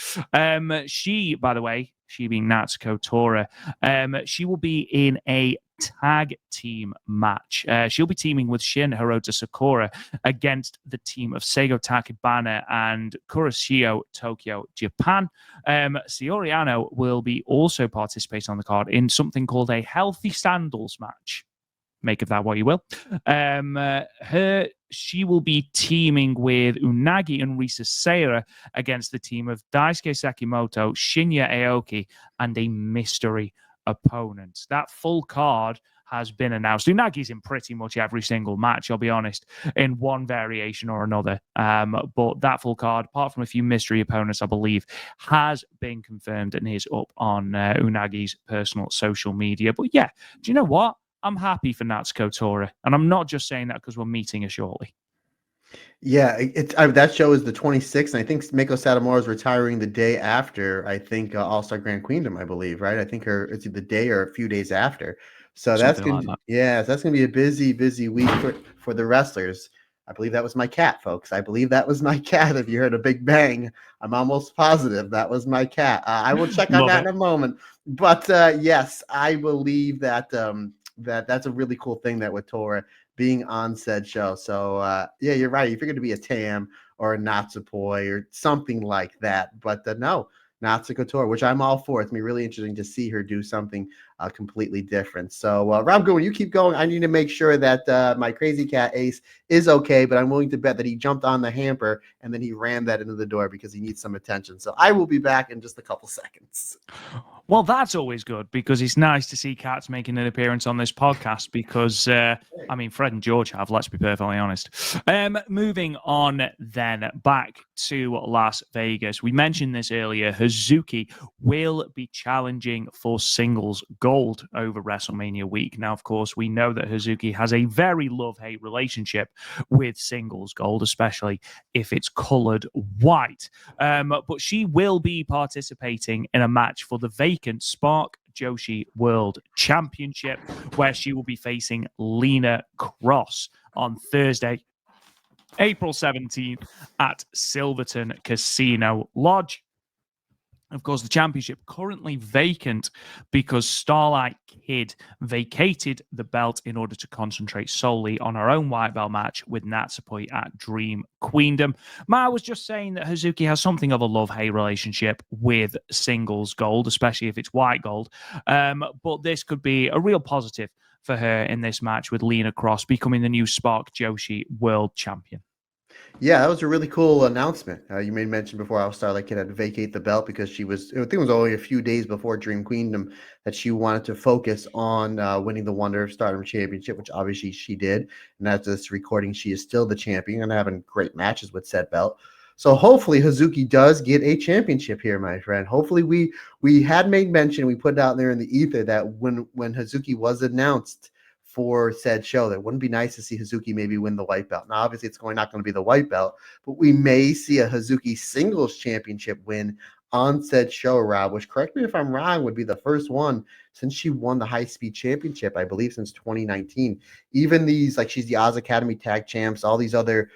She, by the way, she being Natsuko Tora, she will be in a tag team match. She'll be teaming with Shin Hirota Sakura against the team of Seigo Takebana and Kuroshio Tokyo, Japan. Sioriano will be also participating on the card in something called a Healthy Sandals match. Make of that what you will. She will be teaming with Unagi and Risa Seira against the team of Daisuke Sekimoto, Shinya Aoki, and a mystery opponent. That full card has been announced. Unagi's in pretty much every single match, I'll be honest, in one variation or another. But that full card, apart from a few mystery opponents, I believe, has been confirmed and is up on Unagi's personal social media. But yeah, do you know what? I'm happy for Natsuko Tora, and I'm not just saying that because we're meeting her shortly. Yeah, that show is the 26th, and I think Meiko Satomura is retiring the day after, I think, All-Star Grand Queendom, I believe, right? I think it's the day or a few days after. So that's Something gonna, like that. yeah, that's gonna be a busy week for the wrestlers. I believe that was my cat, folks. I believe that was my cat. If you heard a big bang, I'm almost positive that was my cat. I will check on Love that it. in a moment. But yes, I believe that that's a really cool thing that with Tora being on said show. So yeah, you're right. If you're going to be a Tam or a Natsupoi or something like that, but no, Natsuko Tora, which I'm all for. It's gonna be really interesting to see her do something completely different. So Rob Goodwin, you keep going. I need to make sure that my crazy cat Ace is okay, but I'm willing to bet that he jumped on the hamper and then he rammed that into the door because he needs some attention. So I will be back in just a couple seconds. Well, that's always good because it's nice to see cats making an appearance on this podcast because, I mean, Fred and George have, let's be perfectly honest. Moving on then back to Las Vegas. We mentioned this earlier. Hazuki will be challenging for singles gold over WrestleMania week. Now, of course, we know that Hazuki has a very love-hate relationship with singles gold, especially if it's colored white. But she will be participating in a match for the vacant Spark Joshi World Championship, where she will be facing Lena Cross on Thursday, April 17th at Silverton Casino Lodge. Of course, the championship currently vacant because Starlight Kid vacated the belt in order to concentrate solely on her own white belt match with Natsupoi at Dream Queendom. Ma was just saying that Hazuki has something of a love-hate relationship with singles gold, especially if it's white gold. But this could be a real positive for her in this match with Lena Cross becoming the new Spark Joshi World Champion. Yeah, that was a really cool announcement. You made mention before All-Star Kid had to vacate the belt because she was, I think it was only a few days before Dream Queendom that she wanted to focus on winning the Wonder of Stardom Championship, which obviously she did. And as this recording, she is still the champion and having great matches with said belt. So hopefully Hazuki does get a championship here, my friend. Hopefully we had made mention, we put it out there in the ether that when Hazuki was announced for said show, that wouldn't be nice to see Hazuki maybe win the white belt. Now, obviously, it's not going to be the white belt, but we may see a Hazuki singles championship win on said show, Rob, which, correct me if I'm wrong, would be the first one since she won the high speed championship, I believe, since 2019. Even these, like, she's the Oz Academy tag champs, all these other,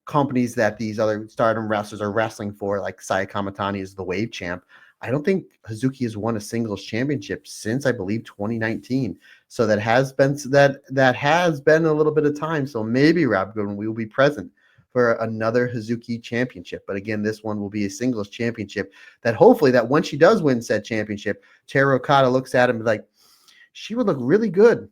companies that these other Stardom wrestlers are wrestling for, like Saya Kamatani is the Wave champ. I don't think Hazuki has won a singles championship since, I believe, 2019. So that has been a little bit of time. So maybe, Rob Goodwin, we will be present for another Hazuki championship. But again, this one will be a singles championship that hopefully that when she does win said championship, Tara Okada looks at him like, she would look really good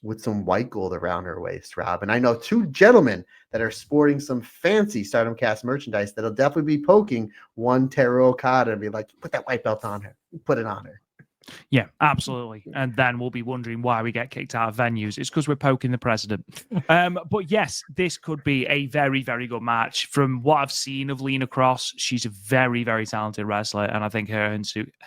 with some white gold around her waist, Rob. And I know two gentlemen that are sporting some fancy Stardom Cast merchandise that'll definitely be poking one Tara Okada and be like, put that white belt on her. Put it on her. Yeah, absolutely. And then we'll be wondering why we get kicked out of venues. It's because we're poking the president. But yes, this could be a very, very good match. From what I've seen of Lena Cross, she's a very, very talented wrestler. And I think her and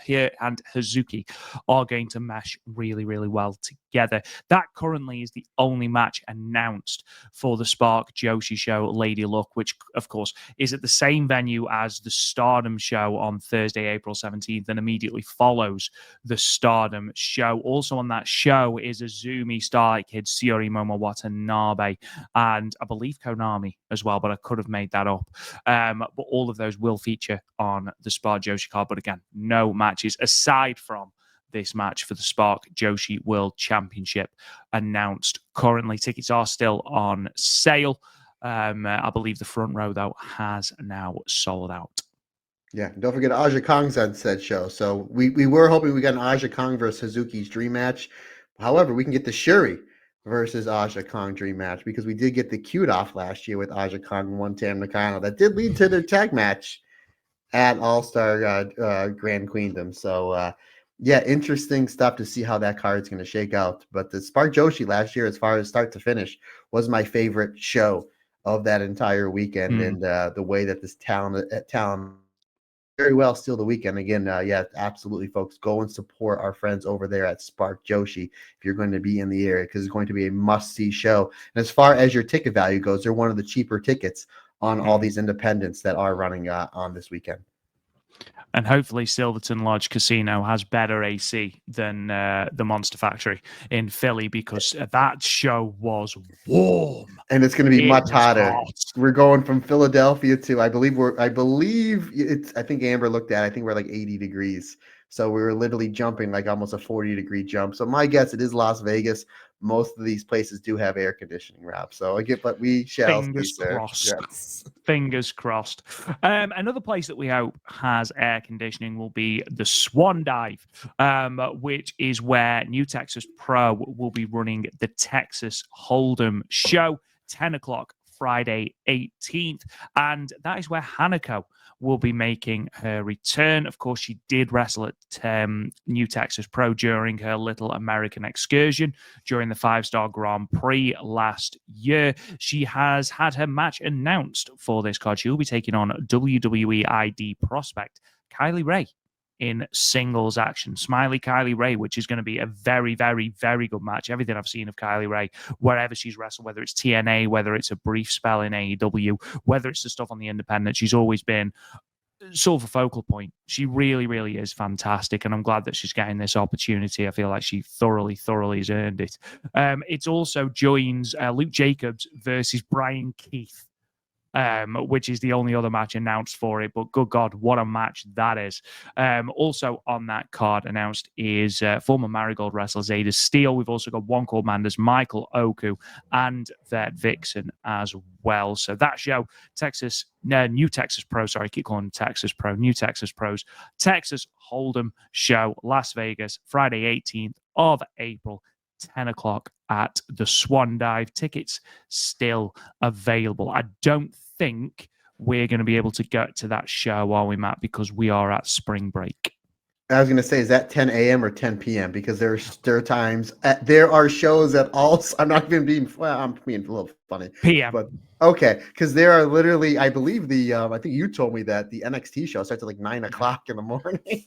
Hazuki are going to mesh really, really well together. That currently is the only match announced for the Spark Joshi show, Lady Luck, which, of course, is at the same venue as the Stardom show on Thursday, April 17th, and immediately follows the Stardom show. Also on that show is Azumi, Starlight Kid, Shiori Momo, Watanabe, and I believe Konami as well, but I could have made that up. But all of those will feature on the Spark Joshi card. But again, no matches aside from this match for the Spark Joshi World Championship announced. Currently, tickets are still on sale. I believe the front row, though, has now sold out. Yeah, don't forget Aja Kong's on said show. So we were hoping we got an Aja Kong versus Hazuki's dream match. However, we can get the Shuri versus Aja Kong dream match because we did get the cute off last year with Aja Kong and one Tam Nakano. That did lead to their tag match at All-Star Grand Queendom. So, yeah, interesting stuff to see how that card's going to shake out. But the Spark Joshi last year, as far as start to finish, was my favorite show of that entire weekend. And the way that this talent very well steal the weekend. Again, yeah, absolutely, folks. Go and support our friends over there at Spark Joshi if you're going to be in the area because it's going to be a must-see show. And as far as your ticket value goes, they're one of the cheaper tickets on all these independents that are running on this weekend. And hopefully Silverton Lodge Casino has better AC than the Monster Factory in Philly, because that show was warm. And it's going to be much hotter. Hot. We're going from Philadelphia to, I think Amber looked at, I think we're like 80 degrees. So we were literally jumping like almost a 40-degree jump. So my guess, it is Las Vegas. Most of these places do have air conditioning, Rob. So but we shall see, Fingers sir. crossed. Yes. Fingers crossed. Another place that we hope has air conditioning will be the Swan Dive, which is where New Texas Pro will be running the Texas Hold'em show, 10 o'clock Friday 18th. And that is where HANAKO will be making her return. Of course, she did wrestle at New Texas Pro during her Little American excursion during the 5-Star Grand Prix last year. She has had her match announced for this card. She will be taking on WWE ID prospect Kylie Rae in singles action. Smiley Kylie Rae, which is going to be a very, very, very good match. Everything I've seen of Kylie Rae, wherever she's wrestled, whether it's TNA, whether it's a brief spell in AEW, whether it's the stuff on the independent, she's always been sort of a focal point. She really, really is fantastic, and I'm glad that she's getting this opportunity. I feel like she thoroughly has earned it. It also joins Luke Jacobs versus Brian Keith, which is the only other match announced for it. But good God, what a match that is. Also on that card announced is former Marigold wrestler Zeta Steele. We've also got One Called Manders, Michael Oku, and Vet Vixen as well. So that show, New Texas Pro, sorry, I keep calling them Texas Pro, New Texas Pros, Texas Hold'em show, Las Vegas, Friday 18th of April, 10 o'clock at the Swan Dive. Tickets still available. I don't think we're going to be able to get to that show, are we, Matt? Because we are at spring break. I was going to say, is that 10 a.m. or 10 p.m.? Because there are times, there are shows at all. I'm not even being, I'm being a little funny. PM. But okay, because there are literally, I believe I think you told me that the NXT show starts at like 9 o'clock in the morning.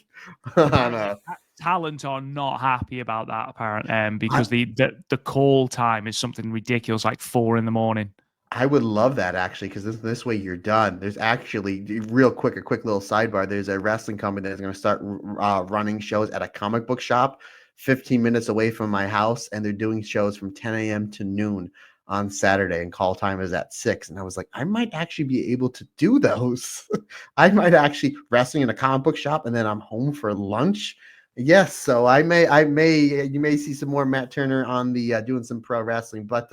Talent are not happy about that, apparently, because the call time is something ridiculous, like 4 in the morning. I would love that, actually, because this way you're done. There's actually, a quick little sidebar. There's a wrestling company that's going to start running shows at a comic book shop 15 minutes away from my house, and they're doing shows from 10 a.m. to noon on Saturday, and call time is at 6. And I was like, I might actually be able to do those. I might actually wrestling in a comic book shop, and then I'm home for lunch. Yes, so you may see some more Matt Turner on the doing some pro wrestling, but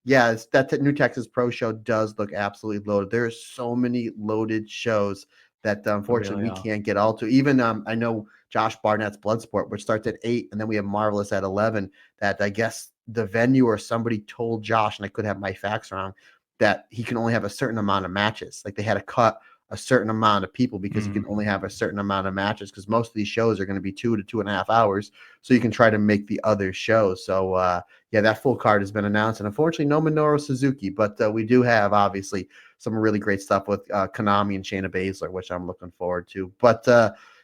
yeah, that New Texas Pro show does look absolutely loaded. There are so many loaded shows that unfortunately we can't get all to. Even I know Josh Barnett's Bloodsport, which starts at 8, and then we have Marvelous at 11. That I guess the venue or somebody told Josh, and I could have my facts wrong, that he can only have a certain amount of matches. Like they had to cut a certain amount of people because you can only have a certain amount of matches, because most of these shows are going to be 2 to 2.5 hours. So you can try to make the other shows. So yeah, that full card has been announced, and unfortunately no Minoru Suzuki, but we do have obviously some really great stuff with Konami and Shayna Baszler, which I'm looking forward to. But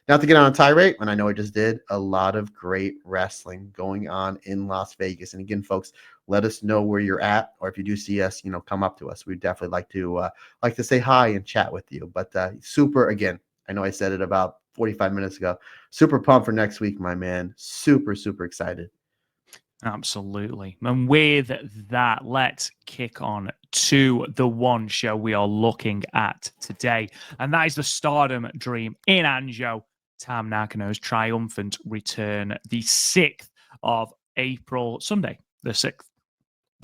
not to get on a tirade, and I know I just did, a lot of great wrestling going on in Las Vegas. And again, folks, let us know where you're at, or if you do see us, come up to us. We'd definitely like to say hi and chat with you. But super, again, I know I said it about 45 minutes ago. Super pumped for next week, my man. Super excited. Absolutely. And with that, let's kick on to the one show we are looking at today. And that is the Stardom Dream in Anjo, Tam Nakano's triumphant return, the 6th of April, Sunday, the 6th.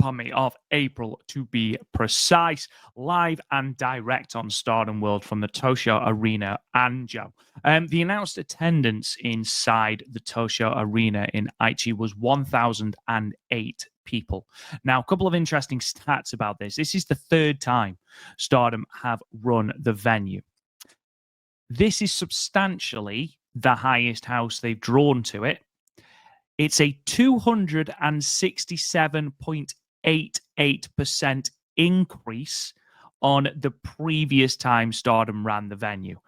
Of April, to be precise, live and direct on Stardom World from the Tosho Arena, Anjo. The announced attendance inside the Tosho Arena in Aichi was 1,008 people. Now, a couple of interesting stats about this. This is the 3rd time Stardom have run the venue. This is substantially the highest house they've drawn to it. It's a 267.88% increase on the previous time Stardom ran the venue.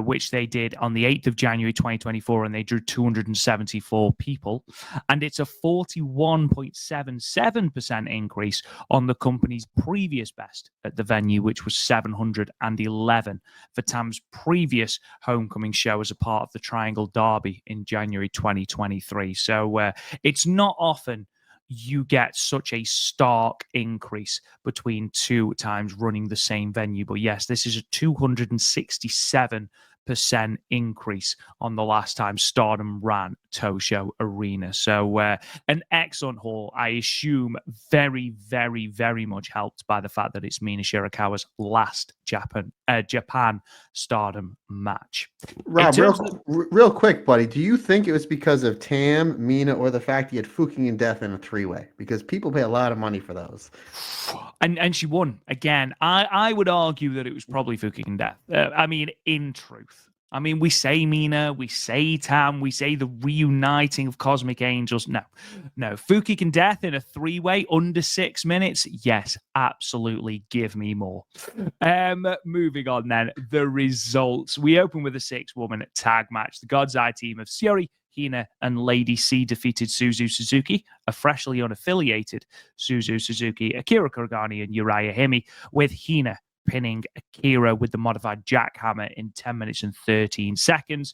which they did on the 8th of January 2024, and they drew 274 people. And it's a 41.77% increase on the company's previous best at the venue, which was 711 for Tam's previous homecoming show as a part of the Triangle Derby in January 2023. So it's not often you get such a stark increase between 2 times running the same venue. But yes, this is a 267% increase on the last time Stardom ran Tosho Arena. So an excellent haul. I assume very, very, very much helped by the fact that it's Mina Shirakawa's last Japan Stardom match. Rob, real quick, buddy, do you think it was because of Tam, Mina, or the fact he had Fuking Death in a three-way? Because people pay a lot of money for those. And she won again. I would argue that it was probably Fuking Death. I mean, in truth. I mean, we say Mina, we say Tam, we say the reuniting of Cosmic Angels. No. Fuking Death in a three-way under 6 minutes. Yes, absolutely. Give me more. Moving on then, the results. We open with a 6-woman tag match. The God's Eye team of Syuri, Hina, and Lady C defeated Suzu Suzuki, a freshly unaffiliated Suzu Suzuki, Akira Kuragani, and Uriah Hime, with Hina pinning Akira with the modified jackhammer in 10 minutes and 13 seconds.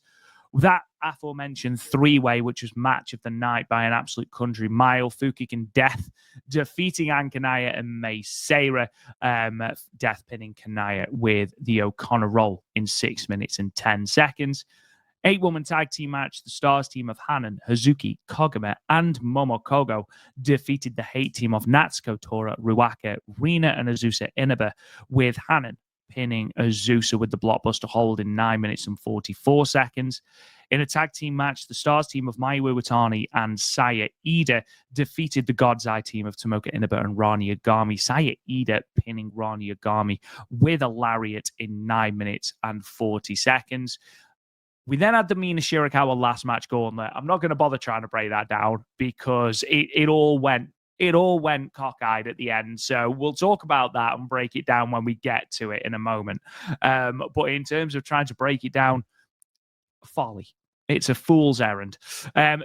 That aforementioned 3-way, which was match of the night by an absolute country mile, Fukigen Death defeating Ankanaya and Mei Seira, Death pinning Kanaya with the O'Connor roll in 6 minutes and 10 seconds. 8-woman tag team match, the Stars team of Hanan, Hazuki, Kogame, and Momo Kogo defeated the Hate team of Natsuko, Tora, Ruaka, Rina, and Azusa Inaba, with Hanan pinning Azusa with the blockbuster hold in 9 minutes and 44 seconds. In a tag team match, the Stars team of Mayu Iwatani and Saya Ida defeated the God's Eye team of Tomoka Inaba and Rani Yagami. Saya Ida pinning Rani Yagami with a lariat in 9 minutes and 40 seconds. We then had the Mina Shirakawa last match gauntlet. I'm not going to bother trying to break that down because it all went cockeyed at the end. So we'll talk about that and break it down when we get to it in a moment. But in terms of trying to break it down, folly. It's a fool's errand.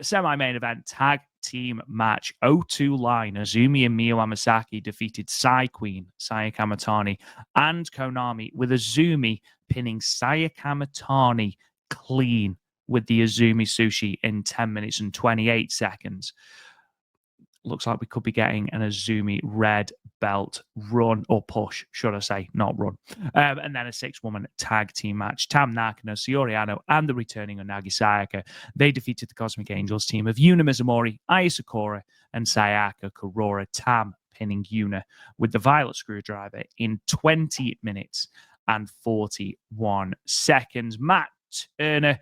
Semi-main event tag team match. O2 line. Azumi and Miyu Amasaki defeated Sai Queen, Saya Kamatani, and Konami, with Azumi pinning Saya Kamatani clean with the Azumi Sushi in 10 minutes and 28 seconds. Looks like we could be getting an Azumi red belt run, or push, should I say, not run. And then a 6-woman tag team match. Tam Nakano, Saori Ano, and the returning Unagi Sayaka. They defeated the Cosmic Angels team of Yuna Mizumori, Aya Sakura, and Sayaka Kurora. Tam pinning Yuna with the Violet Screwdriver in 20 minutes and 41 seconds. Matt Turner,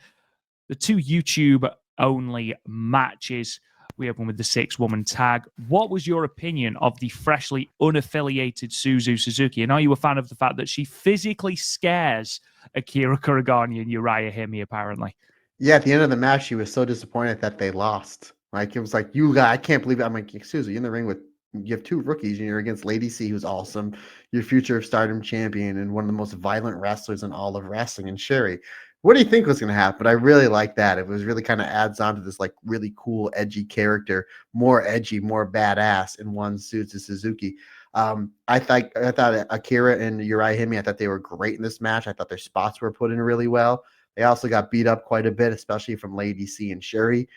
the 2 YouTube-only matches. We open with the 6-woman tag. What was your opinion of the freshly unaffiliated Suzu Suzuki? And are you a fan of the fact that she physically scares Akira Kuragani and Uriah Hime, apparently? Yeah, at the end of the match, she was so disappointed that they lost. Like, it was like, I can't believe it. I'm like, Suzu, you're in the ring with, you have 2 rookies, and you're against Lady C, who's awesome, your future Stardom champion, and one of the most violent wrestlers in all of wrestling, and Sherry. What do you think was going to happen? I really like that. It was really kind of adds on to this like really cool, edgy character, more edgy, more badass in one Suzu Suzuki. I thought Akira and Uriah Hime, I thought they were great in this match. I thought their spots were put in really well. They also got beat up quite a bit, especially from Lady C and Sherry.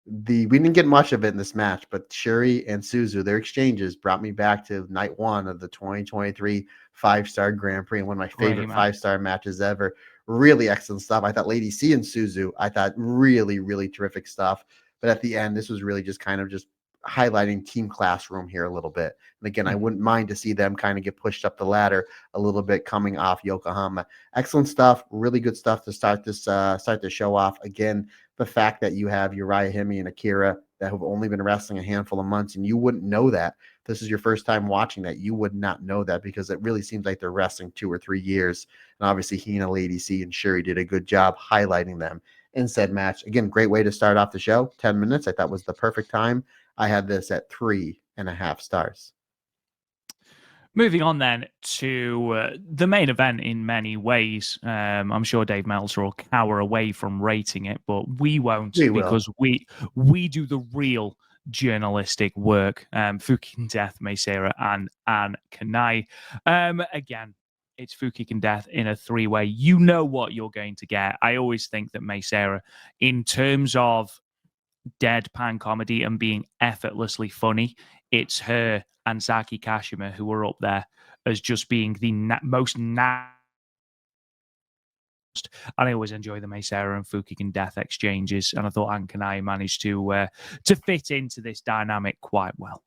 We didn't get much of it in this match, but Sherry and Suzu, their exchanges brought me back to night 1 of the 2023 5-star Grand Prix, and one of my favorite 5-star matches ever. Really excellent stuff. I thought Lady C and Suzu, I thought really, really terrific stuff. But at the end, this was really just kind of just highlighting Team Classroom here a little bit. And again, I wouldn't mind to see them kind of get pushed up the ladder a little bit coming off Yokohama. Excellent stuff. Really good stuff to start the show off. Again, the fact that you have Uriah Hime and Akira that have only been wrestling a handful of months, and you wouldn't know that. This is your first time watching that. You would not know that because it really seems like they're wrestling 2 or 3 years. And obviously, Hina, Lady C, and Sherry did a good job highlighting them in said match. Again, great way to start off the show. 10 minutes. I thought was the perfect time. I had this at 3.5 stars. Moving on then to the main event in many ways. I'm sure Dave Meltzer will cower away from rating it, but we won't We will. because we do the real journalistic work. Fukigen Death, Meisera, and Anne Kanai. Again, it's Fukigen Death in a three-way. You know what you're going to get. I always think that Meisera, in terms of deadpan comedy and being effortlessly funny, it's her and Saki Kashima who are up there as just being the most and I always enjoy the Meisera and Fukigen Death exchanges, and I thought Ankanai managed to fit into this dynamic quite well.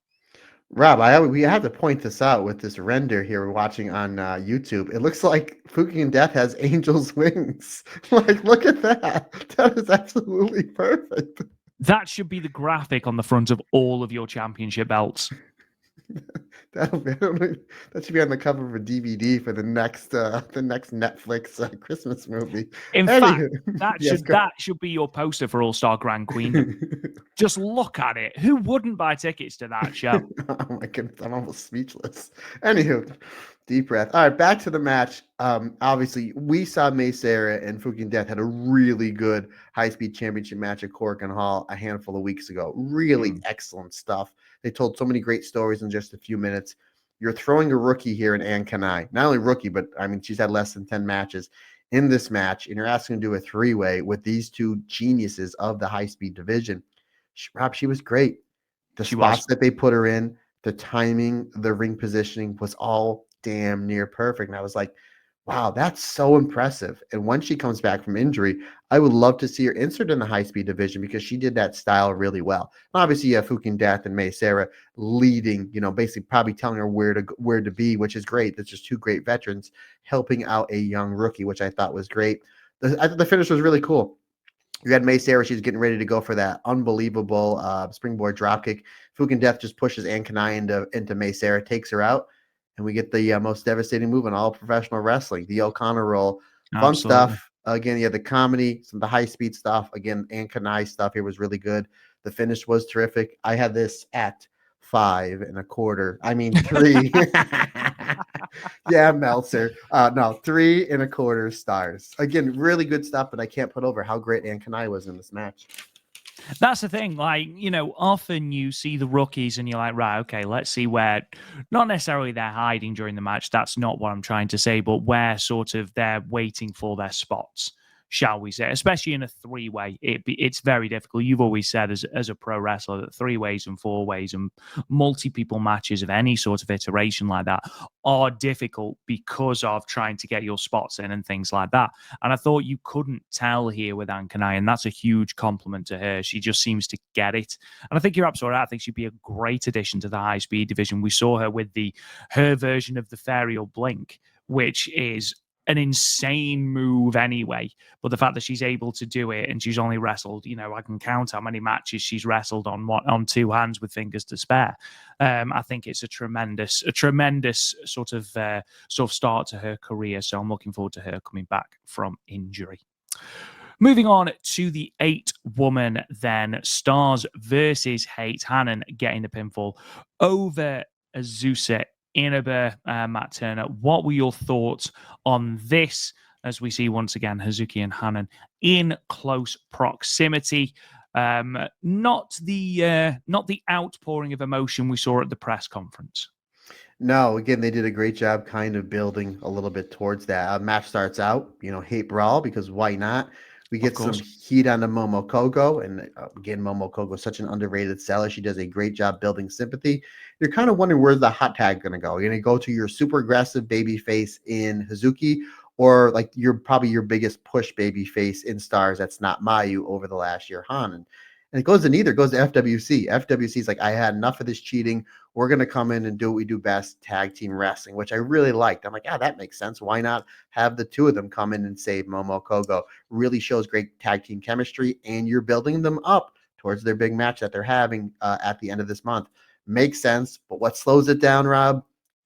Rob, we have to point this out with this render here we're watching on YouTube. It looks like Fukigen Death has angel's wings. Like, look at that. That is absolutely perfect. That should be the graphic on the front of all of your championship belts. That should be on the cover of a DVD for the next Netflix Christmas movie. In Anywho, fact, yes, that should be your poster for All-Star Grand Queendom. Just look at it. Who wouldn't buy tickets to that show? Oh my goodness, I'm almost speechless. Anywho, deep breath. All right, back to the match. Obviously, we saw Meisera and Fukigen Death had a really good high-speed championship match at Korakuen Hall a handful of weeks ago. Really excellent stuff. They told so many great stories in just a few minutes. You're throwing a rookie here in Anne Kanai. Not only rookie, but I mean, she's had less than 10 matches in this match, and you're asking her to do a three-way with these two geniuses of the high-speed division. Rob, she was great. The spots that they put her in, the timing, the ring positioning was all damn near perfect. And I was like, wow, that's so impressive. And once she comes back from injury, I would love to see her insert in the high-speed division because she did that style really well. And obviously, you have Fukigen Death and Meisera leading, basically probably telling her where to be, which is great. That's just two great veterans helping out a young rookie, which I thought was great. I thought the finish was really cool. You had Meisera, she's getting ready to go for that unbelievable springboard dropkick. Fukigen Death just pushes Anne Kanai into Meisera, takes her out, and we get the most devastating move in all professional wrestling, the O'Connor roll. Fun stuff. Again, you had the comedy, some of the high-speed stuff. Again, Anne Kanai stuff here was really good. The finish was terrific. I had this at 5 1/4. I mean, 3. Yeah, Meltzer. No, 3 1/4 stars. Again, really good stuff, but I can't put over how great Anne Kanai was in this match. That's the thing. Like, often you see the rookies and you're like, right, okay, let's see where, not necessarily they're hiding during the match. That's not what I'm trying to say, but where sort of they're waiting for their spots, shall we say, especially in a three-way. It's very difficult. You've always said as a pro wrestler that 3-ways and 4-ways and multi-people matches of any sort of iteration like that are difficult because of trying to get your spots in and things like that. And I thought you couldn't tell here with Anne Kanai, and that's a huge compliment to her. She just seems to get it. And I think you're absolutely right. I think she'd be a great addition to the high-speed division. We saw her with her version of the Ferial Blink, which is an insane move anyway. But the fact that she's able to do it and she's only wrestled, I can count how many matches she's wrestled on two hands with fingers to spare. I think it's a tremendous sort of start to her career. So I'm looking forward to her coming back from injury. Moving on to the 8-woman then, Stars versus Hate. Hanan getting the pinfall over Azusa Inaba. Matt Turner, what were your thoughts on this as we see once again Hazuki and Hanan in close proximity? Not the outpouring of emotion we saw at the press conference. No, again, they did a great job kind of building a little bit towards that. Match starts out, hate brawl, because why not? We get some heat on the Momo Kogo, and again, Momo Kogo is such an underrated seller. She does a great job building sympathy. You're kind of wondering where's the hot tag going to go. You're going to go to your super aggressive baby face in Hazuki, or like probably your biggest push baby face in Stars that's not Mayu over the last year, Hanan. And it goes to neither. It goes to FWC. FWC is like, I had enough of this cheating. We're going to come in and do what we do best, tag team wrestling, which I really liked. I'm like, that makes sense. Why not have the two of them come in and save Momo Kogo? Really shows great tag team chemistry, and you're building them up towards their big match that they're having at the end of this month. Makes sense. But what slows it down, Rob?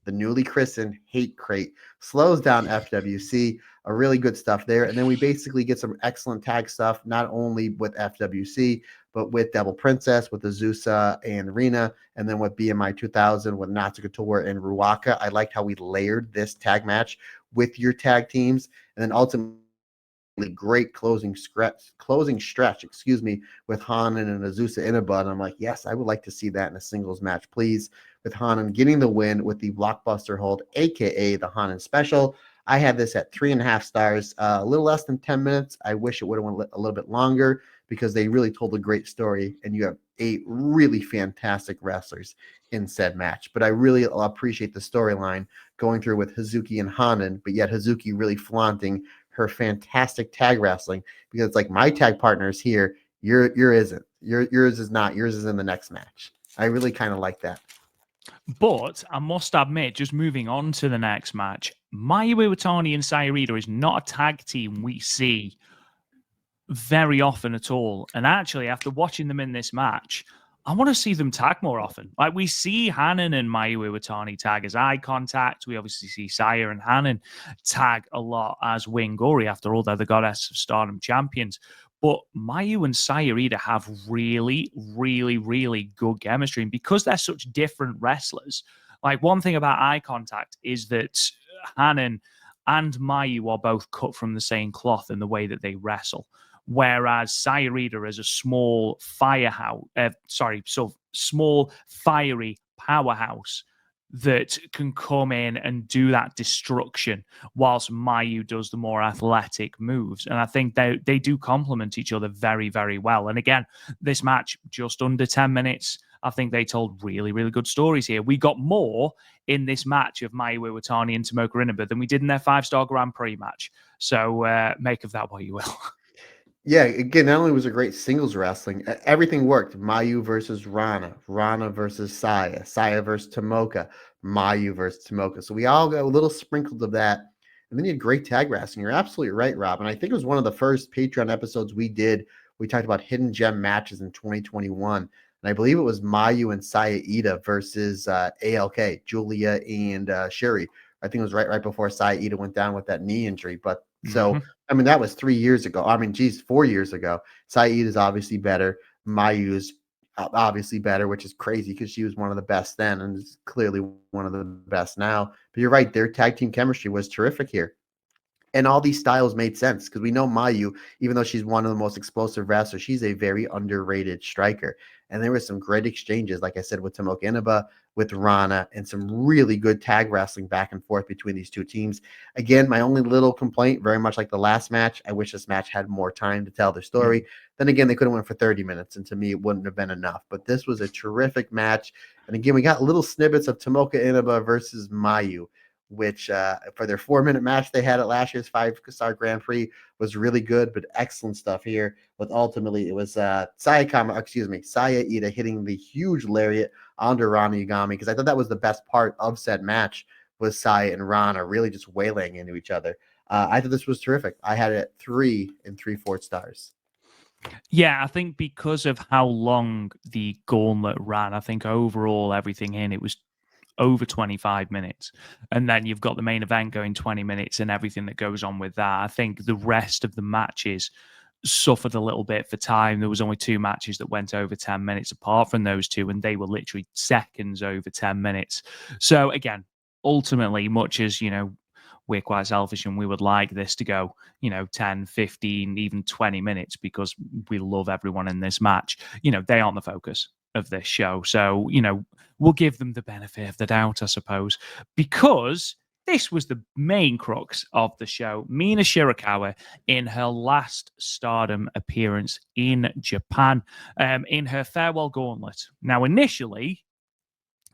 The newly christened Hate Crate slows down FWC. a really good stuff there. And then we basically get some excellent tag stuff, not only with FWC, but with Devil Princess, with Azusa and Rina, and then with BMI 2000 with Natsuko Tora and Ruaka. I liked how we layered this tag match with your tag teams, and then ultimately great closing stretch, with Hanan and Azusa Inaba. And I'm like, yes, I would like to see that in a singles match, please. With Hanan getting the win with the blockbuster hold, aka the Hanan special. I had this at 3.5 stars, a little less than 10 minutes. I wish it would have went a little bit longer because they really told a great story, and you have 8 really fantastic wrestlers in said match. But I really appreciate the storyline going through with Hazuki and Hanan, but yet Hazuki really flaunting her fantastic tag wrestling, because it's like, my tag partner is here, yours isn't. Yours is not. Yours is in the next match. I really kind of like that. But I must admit, just moving on to the next match, Mayu Iwatani and Sayarita is not a tag team we see very often at all. And actually, after watching them in this match, I want to see them tag more often. Like, we see Hanan and Mayu Iwatani tag as eye contact. We obviously see Saya and Hanan tag a lot as Wing Gory. After all, they're the Goddess of Stardom champions. But Mayu and Sayarita have really, really, really good chemistry. And because they're such different wrestlers, like, one thing about eye contact is that Hanan and Mayu are both cut from the same cloth in the way that they wrestle. Whereas Sayarita is a small small fiery powerhouse that can come in and do that destruction, whilst Mayu does the more athletic moves. And I think they do complement each other very, very well. And again, this match, just under 10 minutes, I think they told really, really good stories here. We got more in this match of Mayu Iwatani and Tomoka Inaba than we did in their 5-star Grand Prix match. So make of that what you will. Yeah, again, not only was it great singles wrestling, everything worked. Mayu versus Rana versus Saya versus Tomoka, Mayu versus Tomoka. So we all got a little sprinkled of that. And then you had great tag wrestling. You're absolutely right, Rob. And I think it was one of the first Patreon episodes we did. We talked about hidden gem matches in 2021. And I believe it was Mayu and Saya Ida versus ALK, Julia and Sherry. I think it was right before Saya Ida went down with that knee injury. But so, I mean, that was 3 years ago. I mean, 4 years ago. Saeed is obviously better. Mayu's obviously better, which is crazy because she was one of the best then and is clearly one of the best now. But you're right. Their tag team chemistry was terrific here. And all these styles made sense because we know Mayu, even though she's one of the most explosive wrestlers, she's a very underrated striker. And there were some great exchanges, like I said, with Tomoka Inaba, with Rana, and some really good tag wrestling back and forth between these two teams. Again, my only little complaint, very much like the last match, I wish this match had more time to tell their story. Then again, they could have went for 30 minutes, and to me, it wouldn't have been enough. But this was a terrific match. And again, we got little snippets of Tomoka Inaba versus Mayu, which for their 4-minute match they had at last year's 5-star Grand Prix was really good, but excellent stuff here. But ultimately, it was Saya Ida hitting the huge lariat onto Rana Yagami, because I thought that was the best part of said match, was Saya and Rana really just waylaying into each other. I thought this was terrific. I had it at 3 3/4 stars. Yeah, I think because of how long the gauntlet ran, I think overall everything in it was over 25 minutes. And then you've got the main event going 20 minutes and everything that goes on with that. I think the rest of the matches suffered a little bit for time. There was only 2 matches that went over 10 minutes apart from those 2, and they were literally seconds over 10 minutes. So again, ultimately, much as, we're quite selfish and we would like this to go, 10, 15, even 20 minutes because we love everyone in this match, they aren't the focus of this show. So, we'll give them the benefit of the doubt, I suppose, because this was the main crux of the show. Mina Shirakawa in her last Stardom appearance in Japan, in her farewell gauntlet. Now, initially,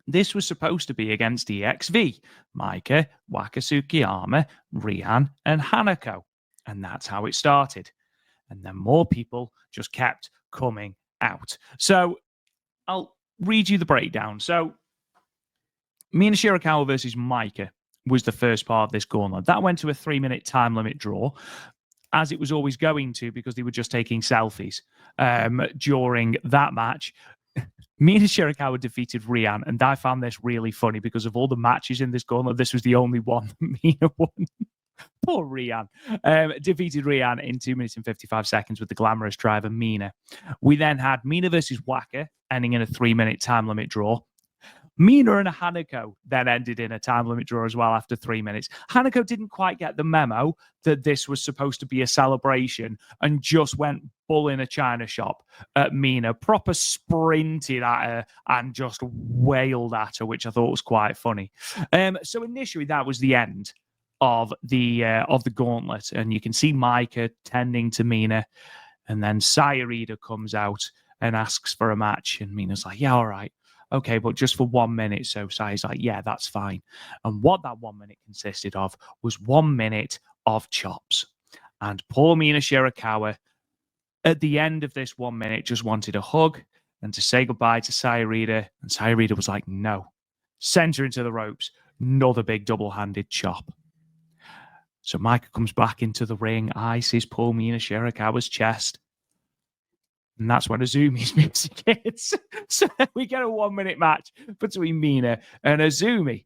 this was supposed to be against EXV, Maika, Wakasukiyama, Rian, and HANAKO. And that's how it started. And then more people just kept coming out. So I'll read you the breakdown. So Mina Shirakawa versus Maika was the first part of this gauntlet. That went to a 3-minute time limit draw, as it was always going to, because they were just taking selfies during that match. Mina Shirakawa defeated Rian, and I found this really funny because of all the matches in this gauntlet, this was the only one that Mina won. Poor Rian. Defeated Rian in 2 minutes and 55 seconds with the glamorous driver Mina. We then had Mina versus Waka, ending in a 3-minute time limit draw. Mina and HANAKO then ended in a time limit draw as well after 3 minutes. HANAKO didn't quite get the memo that this was supposed to be a celebration and just went bull in a china shop at Mina, proper sprinted at her and just wailed at her, which I thought was quite funny. So initially that was the end of the gauntlet, and you can see Maika tending to Mina, and then Sayarida comes out and asks for a match, and Mina's like, yeah, all right. Okay, but just for 1 minute. So Sai's like, yeah, that's fine. And what that 1 minute consisted of was 1 minute of chops. And poor Mina Shirakawa, at the end of this 1 minute, just wanted a hug and to say goodbye to Sayarida. And Sayarida was like, no. Send her into the ropes. Another big double-handed chop. So Maika comes back into the ring, ices poor Mina Shirakawa's chest. And that's when Azumi's music hits. So we get a 1 minute match between Mina and Azumi.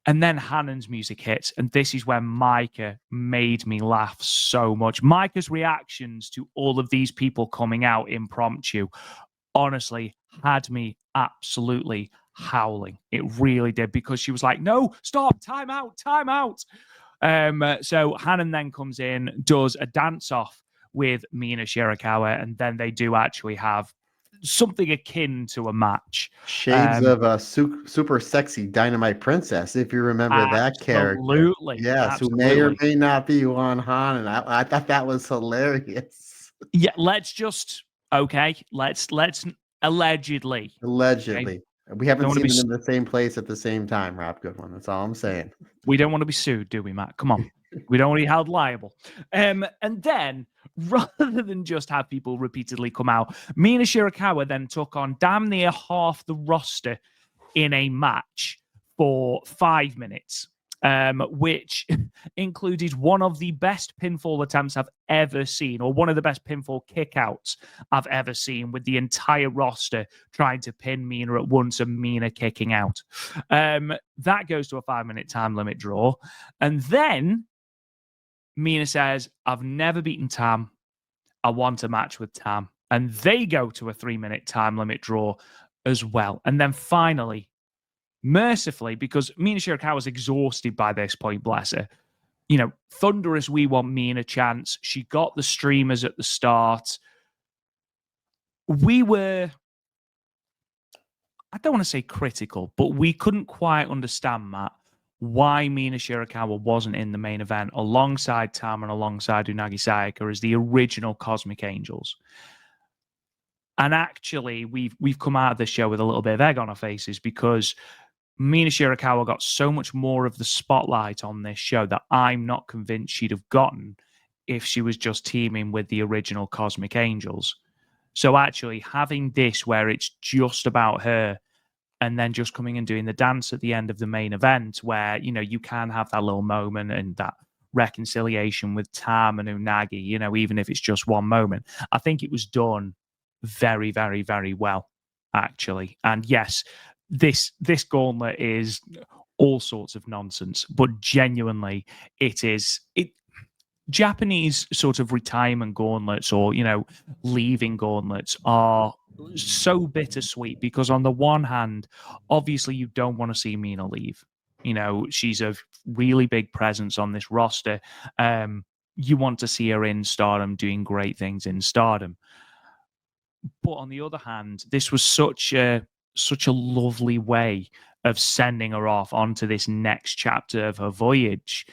And then Hanan's music hits. And this is when Maika made me laugh so much. Maika's reactions to all of these people coming out impromptu honestly had me absolutely howling. It really did, because she was like, no, stop, time out, time out. So Hanan then comes in, does a dance off with Mina Shirakawa, and then they do actually have something akin to a match. Shades of a super sexy Dynamite Princess, if you remember that character. Absolutely. Yes, who may or may not be Juan Han, and I thought that was hilarious. Yeah, let's allegedly. Okay? We haven't seen them in the same place at the same time, Rob Goodwin. That's all I'm saying. We don't want to be sued, do we, Matt? Come on. We don't want to be held liable. And then, rather than just have people repeatedly come out, Mina Shirakawa then took on damn near half the roster in a match for 5 minutes, which included one of the best pinfall attempts I've ever seen, or one of the best pinfall kickouts I've ever seen, with the entire roster trying to pin Mina at once and Mina kicking out. That goes to a 5-minute time limit draw. And then Mina says, I've never beaten Tam. I want a match with Tam. And they go to a 3-minute time limit draw as well. And then finally, mercifully, because Mina Shirakawa was exhausted by this point, bless her, thunderous "We Want Mina" chants. She got the streamers at the start. We were, I don't want to say critical, but we couldn't quite understand, Matt, why Mina Shirakawa wasn't in the main event alongside Tam and alongside Unagi Sayaka as the original Cosmic Angels. And actually, we've come out of this show with a little bit of egg on our faces, because Mina Shirakawa got so much more of the spotlight on this show that I'm not convinced she'd have gotten if she was just teaming with the original Cosmic Angels. So actually, having this where it's just about her, and then just coming and doing the dance at the end of the main event, where, you can have that little moment and that reconciliation with Tam and Unagi, even if it's just one moment. I think it was done very, very, very well, actually. And yes, this gauntlet is all sorts of nonsense, but genuinely, Japanese sort of retirement gauntlets, or leaving gauntlets, are so bittersweet, because on the one hand, obviously you don't want to see Mina leave. She's a really big presence on this roster. You want to see her in Stardom doing great things in Stardom. But on the other hand, this was such a lovely way of sending her off onto this next chapter of her voyage.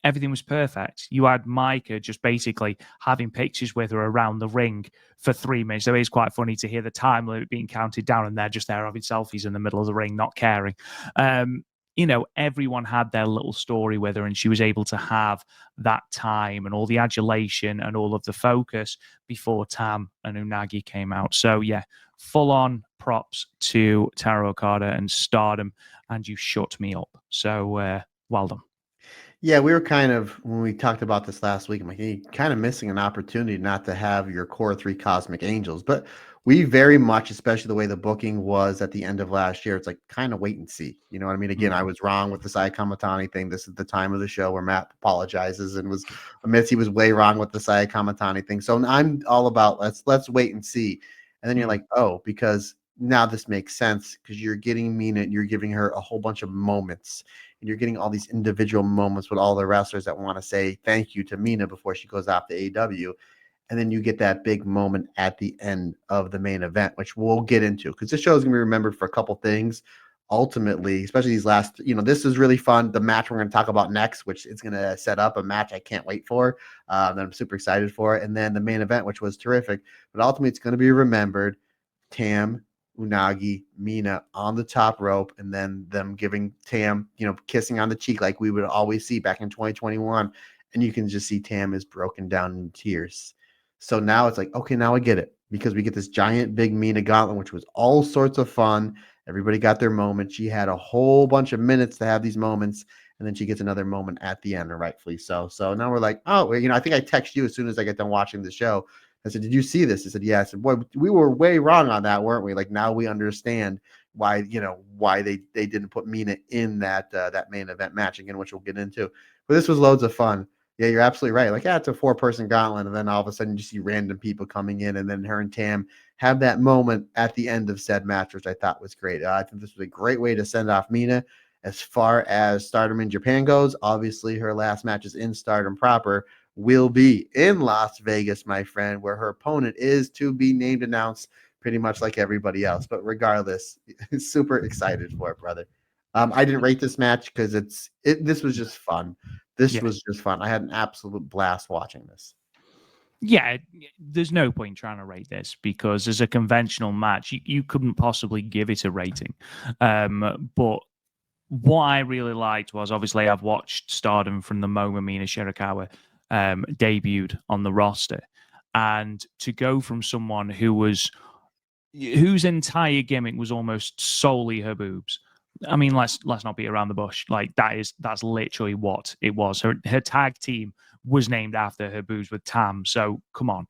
Everything was perfect. You had Maika just basically having pictures with her around the ring for 3 minutes. So it is quite funny to hear the time limit being counted down, and they're just there having selfies in the middle of the ring, not caring. Everyone had their little story with her, and she was able to have that time and all the adulation and all of the focus before Tam and Unagi came out. So yeah, full on props to Taro Okada and Stardom, and you shut me up. So well done. Yeah, we were kind of, when we talked about this last week, I'm like, you're kind of missing an opportunity not to have your core 3 Cosmic Angels. But we very much, especially the way the booking was at the end of last year, it's like kind of wait and see. You know what I mean? Again, I was wrong with the Sai Kamatani thing. This is the time of the show where Matt apologizes and admits he was way wrong with the Sai Kamatani thing. So I'm all about let's wait and see. And then you're like, oh, because now this makes sense because you're getting Mina and you're giving her a whole bunch of moments. And you're getting all these individual moments with all the wrestlers that want to say thank you to Mina before she goes off to AEW. And then you get that big moment at the end of the main event, which we'll get into because this show is going to be remembered for a couple things. Ultimately, especially these last, this is really fun. The match we're going to talk about next, which is going to set up a match I can't wait for, that I'm super excited for. And then the main event, which was terrific. But ultimately, it's going to be remembered. Tam, Unagi, Mina on the top rope, and then them giving Tam, kissing on the cheek like we would always see back in 2021. And you can just see Tam is broken down in tears. So now it's like, okay, now I get it because we get this giant big Mina gauntlet, which was all sorts of fun. Everybody got their moment. She had a whole bunch of minutes to have these moments, and then she gets another moment at the end, and rightfully so. So now we're like, oh, I think I text you as soon as I get done watching the show. I said, did you see this? I said, yeah. I said, boy, we were way wrong on that, weren't we? Like now we understand why they didn't put Mina in that main event match again, which we'll get into. But this was loads of fun. Yeah, you're absolutely right. Like, yeah, it's a 4-person gauntlet, and then all of a sudden you see random people coming in, and then her and Tam have that moment at the end of said match, which I thought was great. I think this was a great way to send off Mina. As far as Stardom in Japan goes, obviously her last matches in Stardom proper will be in Las Vegas, my friend, where her opponent is to be named, announced, pretty much like everybody else. But regardless, super excited for it, brother. I didn't rate this match because this was just fun. This was just fun. I had an absolute blast watching this. Yeah, there's no point trying to rate this because as a conventional match, you couldn't possibly give it a rating. But what I really liked was obviously I've watched Stardom from the moment Mina Shirakawa debuted on the roster, and to go from someone whose entire gimmick was almost solely her boobs. I mean, let's not beat around the bush. Like that's literally what it was. Her tag team was named after her boobs with Tam. So come on.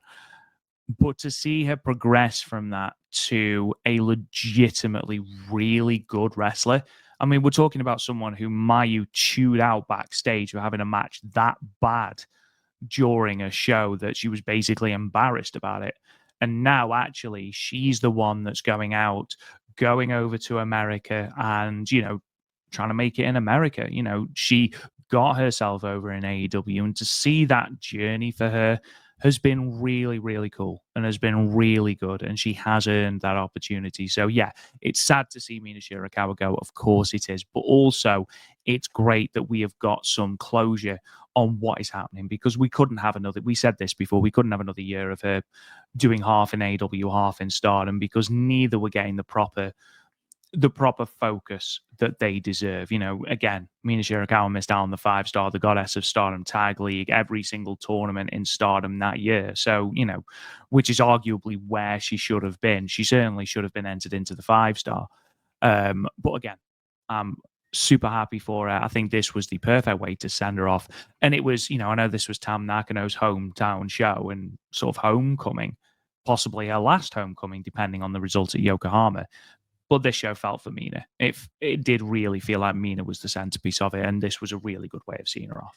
But to see her progress from that to a legitimately really good wrestler, I mean, we're talking about someone who Mayu chewed out backstage for having a match that bad during a show that she was basically embarrassed about it. And now, actually, she's the one that's going out, going over to America and, trying to make it in America. She got herself over in AEW, and to see that journey for her has been really, really cool and has been really good. And she has earned that opportunity. So, yeah, it's sad to see Mina Shirakawa go. Of course it is. But also, it's great that we have got some closure on what is happening because we couldn't have another. We said this before. We couldn't have another year of her doing half in AEW, half in Stardom because neither were getting the proper focus that they deserve. Again, Mina Shirakawa missed out on the 5-star, the Goddess of Stardom Tag League, every single tournament in Stardom that year. So, which is arguably where she should have been. She certainly should have been entered into the 5-star. But again, I'm super happy for her. I think this was the perfect way to send her off. And it was, I know this was Tam Nakano's hometown show and sort of homecoming, possibly her last homecoming, depending on the results at Yokohama. But this show felt for Mina. It did really feel like Mina was the centerpiece of it, and this was a really good way of seeing her off.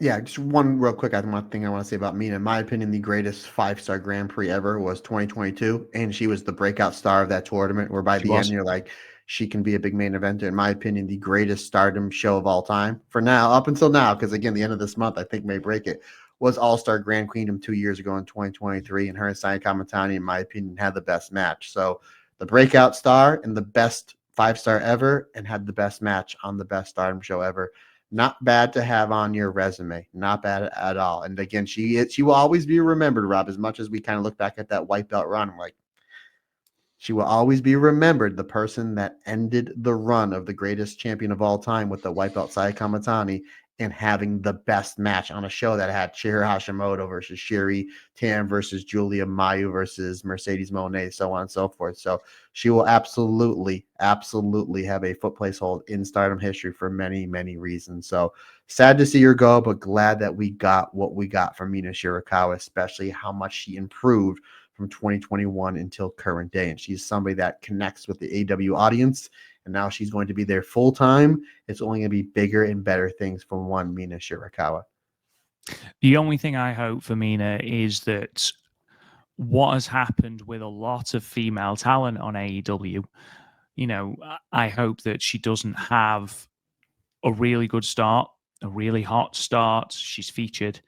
Yeah, just one real quick thing I want to say about Mina. In my opinion, the greatest 5-star Grand Prix ever was 2022, and she was the breakout star of that tournament, where by the end, you're like, she can be a big main eventer. In my opinion, the greatest Stardom show of all time, for now, up until now, because again, the end of this month, I think may break it, was All-Star Grand Queendom 2 years ago in 2023, and her and Sai Kamatani, in my opinion, had the best match. So the breakout star and the best 5-star ever, and had the best match on the best Stardom show ever. Not bad to have on your resume. Not bad at all. And again, she will always be remembered, Rob, as much as we kind of look back at that white belt run. I'm like, she will always be remembered, the person that ended the run of the greatest champion of all time with the white belt Sai Kamatani and having the best match on a show that had Chihiro Hashimoto versus Shiri, Tam versus Julia, Mayu versus Mercedes Moné, so on and so forth. So she will absolutely, absolutely have a foot placehold in Stardom history for many, many reasons. So sad to see her go, but glad that we got what we got from Mina Shirakawa, especially how much she improved from 2021 until current day. And she's somebody that connects with the AW audience. And now she's going to be there full time. It's only going to be bigger and better things from one Mina Shirakawa. The only thing I hope for Mina is that what has happened with a lot of female talent on AEW, I hope that she doesn't have a really good start, a really hot start. She's featured,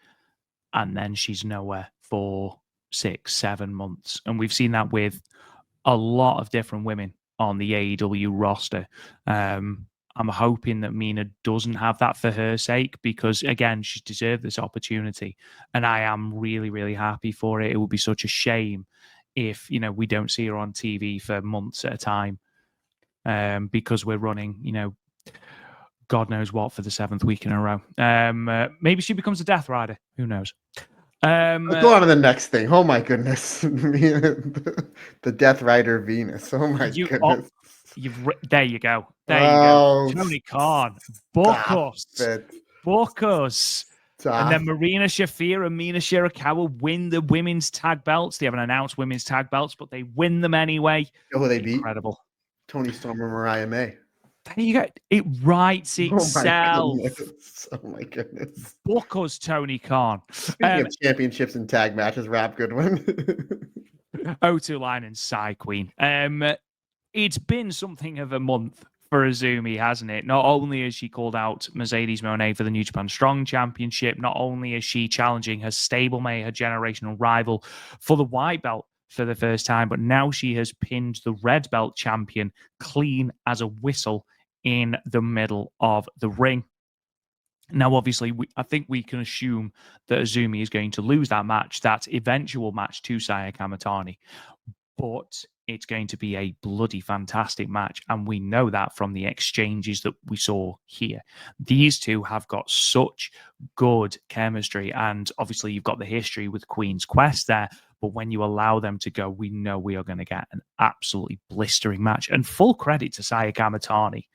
and then she's nowhere for 6-7 months. And we've seen that with a lot of different women on the AEW roster. I'm hoping that Mina doesn't have that for her sake, because again, she's deserved this opportunity, and I am really, really happy for it. It would be such a shame if we don't see her on TV for months at a time, because we're running God knows what for the 7th week in a row. Maybe she becomes a Death Rider. Who knows? Let's go on to the next thing. Oh my goodness. The Death Rider Venus. Oh my goodness. There you go. There you go. Tony Khan. Book us. And then Marina Shafir and Mina Shirakawa win the women's tag belts. They haven't announced women's tag belts, but they win them anyway. You know who they beat? Incredible. Tony Storm and Mariah May. There you go. It writes itself. Oh my goodness. Book us, Tony Khan. Speaking of championships and tag matches, Rob Goodwin. O2 Line and Psy Queen. It's been something of a month for Azumi, hasn't it? Not only has she called out Mercedes Moné for the New Japan Strong Championship, not only is she challenging her stablemate, her generational rival, for the white belt for the first time, but now she has pinned the red belt champion clean as a whistle in the middle of the ring. Now, obviously, I think we can assume that Azumi is going to lose that match, that eventual match to Saya Kamatani. But it's going to be a bloody fantastic match, and we know that from the exchanges that we saw here. These two have got such good chemistry, and obviously you've got the history with Queen's Quest there, but when you allow them to go, we know we are going to get an absolutely blistering match. And full credit to Saya Kamatani,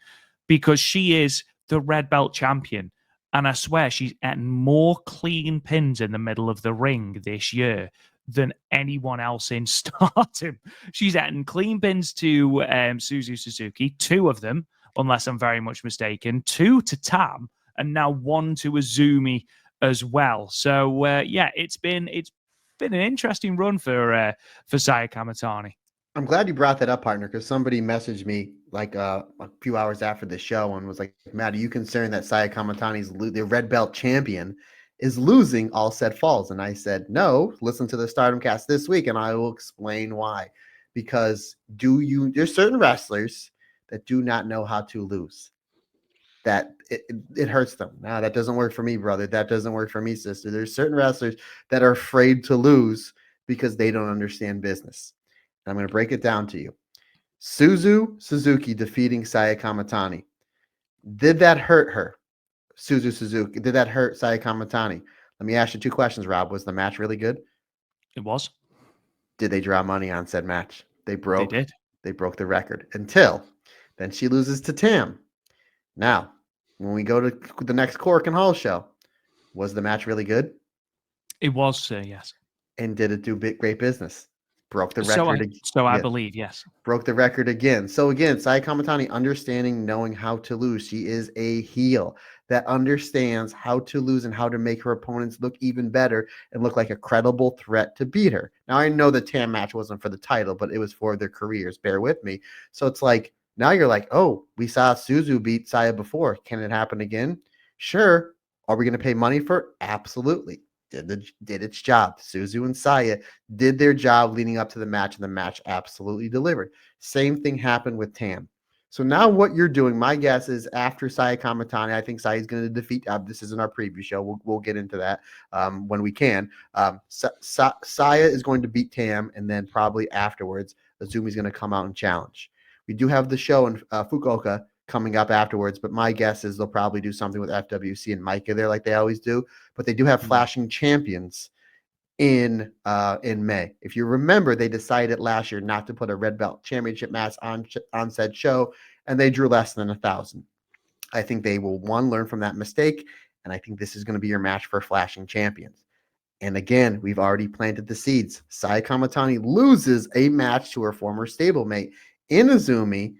because she is the red belt champion, and I swear she's at more clean pins in the middle of the ring this year than anyone else in Stardom. She's adding clean pins to Suzu Suzuki, 2 of them, unless I'm very much mistaken, 2 to Tam, and now 1 to Azumi as well. So it's been an interesting run for Saya Kamatani. I'm glad you brought that up, partner, because somebody messaged me like a few hours after the show and was like, Matt, are you concerned that Saya Kamatani's the red belt champion is losing All Said Falls? And I said, no, listen to the Stardom Cast this week and I will explain why. Because there's certain wrestlers that do not know how to lose. That it hurts them. Now, that doesn't work for me, brother. That doesn't work for me, sister. There's certain wrestlers that are afraid to lose because they don't understand business. And I'm going to break it down to you. Suzu Suzuki defeating Saya Kamatani. Did that hurt her? Suzu Suzuki. Did that hurt Saya Kamatani? Let me ask you 2 questions, Rob. Was the match really good? It was. Did they draw money on said match? They broke the record until then she loses to Tam. Now, when we go to the next Cork and Hall show, was the match really good? It was, yes. And did it do great business? Broke the record. I believe, yes. Broke the record again. So again, Saya Kamatani understanding, knowing how to lose. She is a heel that understands how to lose and how to make her opponents look even better and look like a credible threat to beat her. Now, I know the Tam match wasn't for the title, but it was for their careers. Bear with me. So it's like, now you're like, oh, we saw Suzu beat Saya before. Can it happen again? Sure. Are we going to pay money for it? Absolutely. Did its job. Suzu and Saya did their job leading up to the match, and the match absolutely delivered. Same thing happened with Tam. So now what you're doing, my guess is after Saya Kamatani, I think Saya is going to defeat. This isn't our preview show. We'll get into that when we can. Saya is going to beat Tam, and then probably afterwards, Azumi's going to come out and challenge. We do have the show in Fukuoka coming up afterwards, but my guess is they'll probably do something with FWC and Maika there like they always do. But they do have flashing champions in May. If you remember, they decided last year not to put a red belt championship match on said show, and they drew less than 1,000. I think they will, learn from that mistake, and I think this is going to be your match for flashing champions. And again, we've already planted the seeds. Saya Kamatani loses a match to her former stablemate in Azumi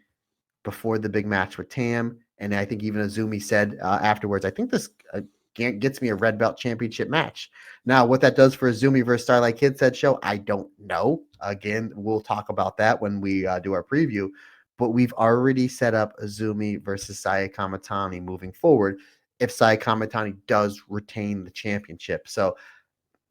before the big match with Tam. And I think even Azumi said afterwards, I think this gets me a red belt championship match. Now, what that does for Azumi versus Starlight Kid said show, I don't know. Again, we'll talk about that when we do our preview. But we've already set up Azumi versus Saya Kamatani moving forward if Saya Kamatani does retain the championship. So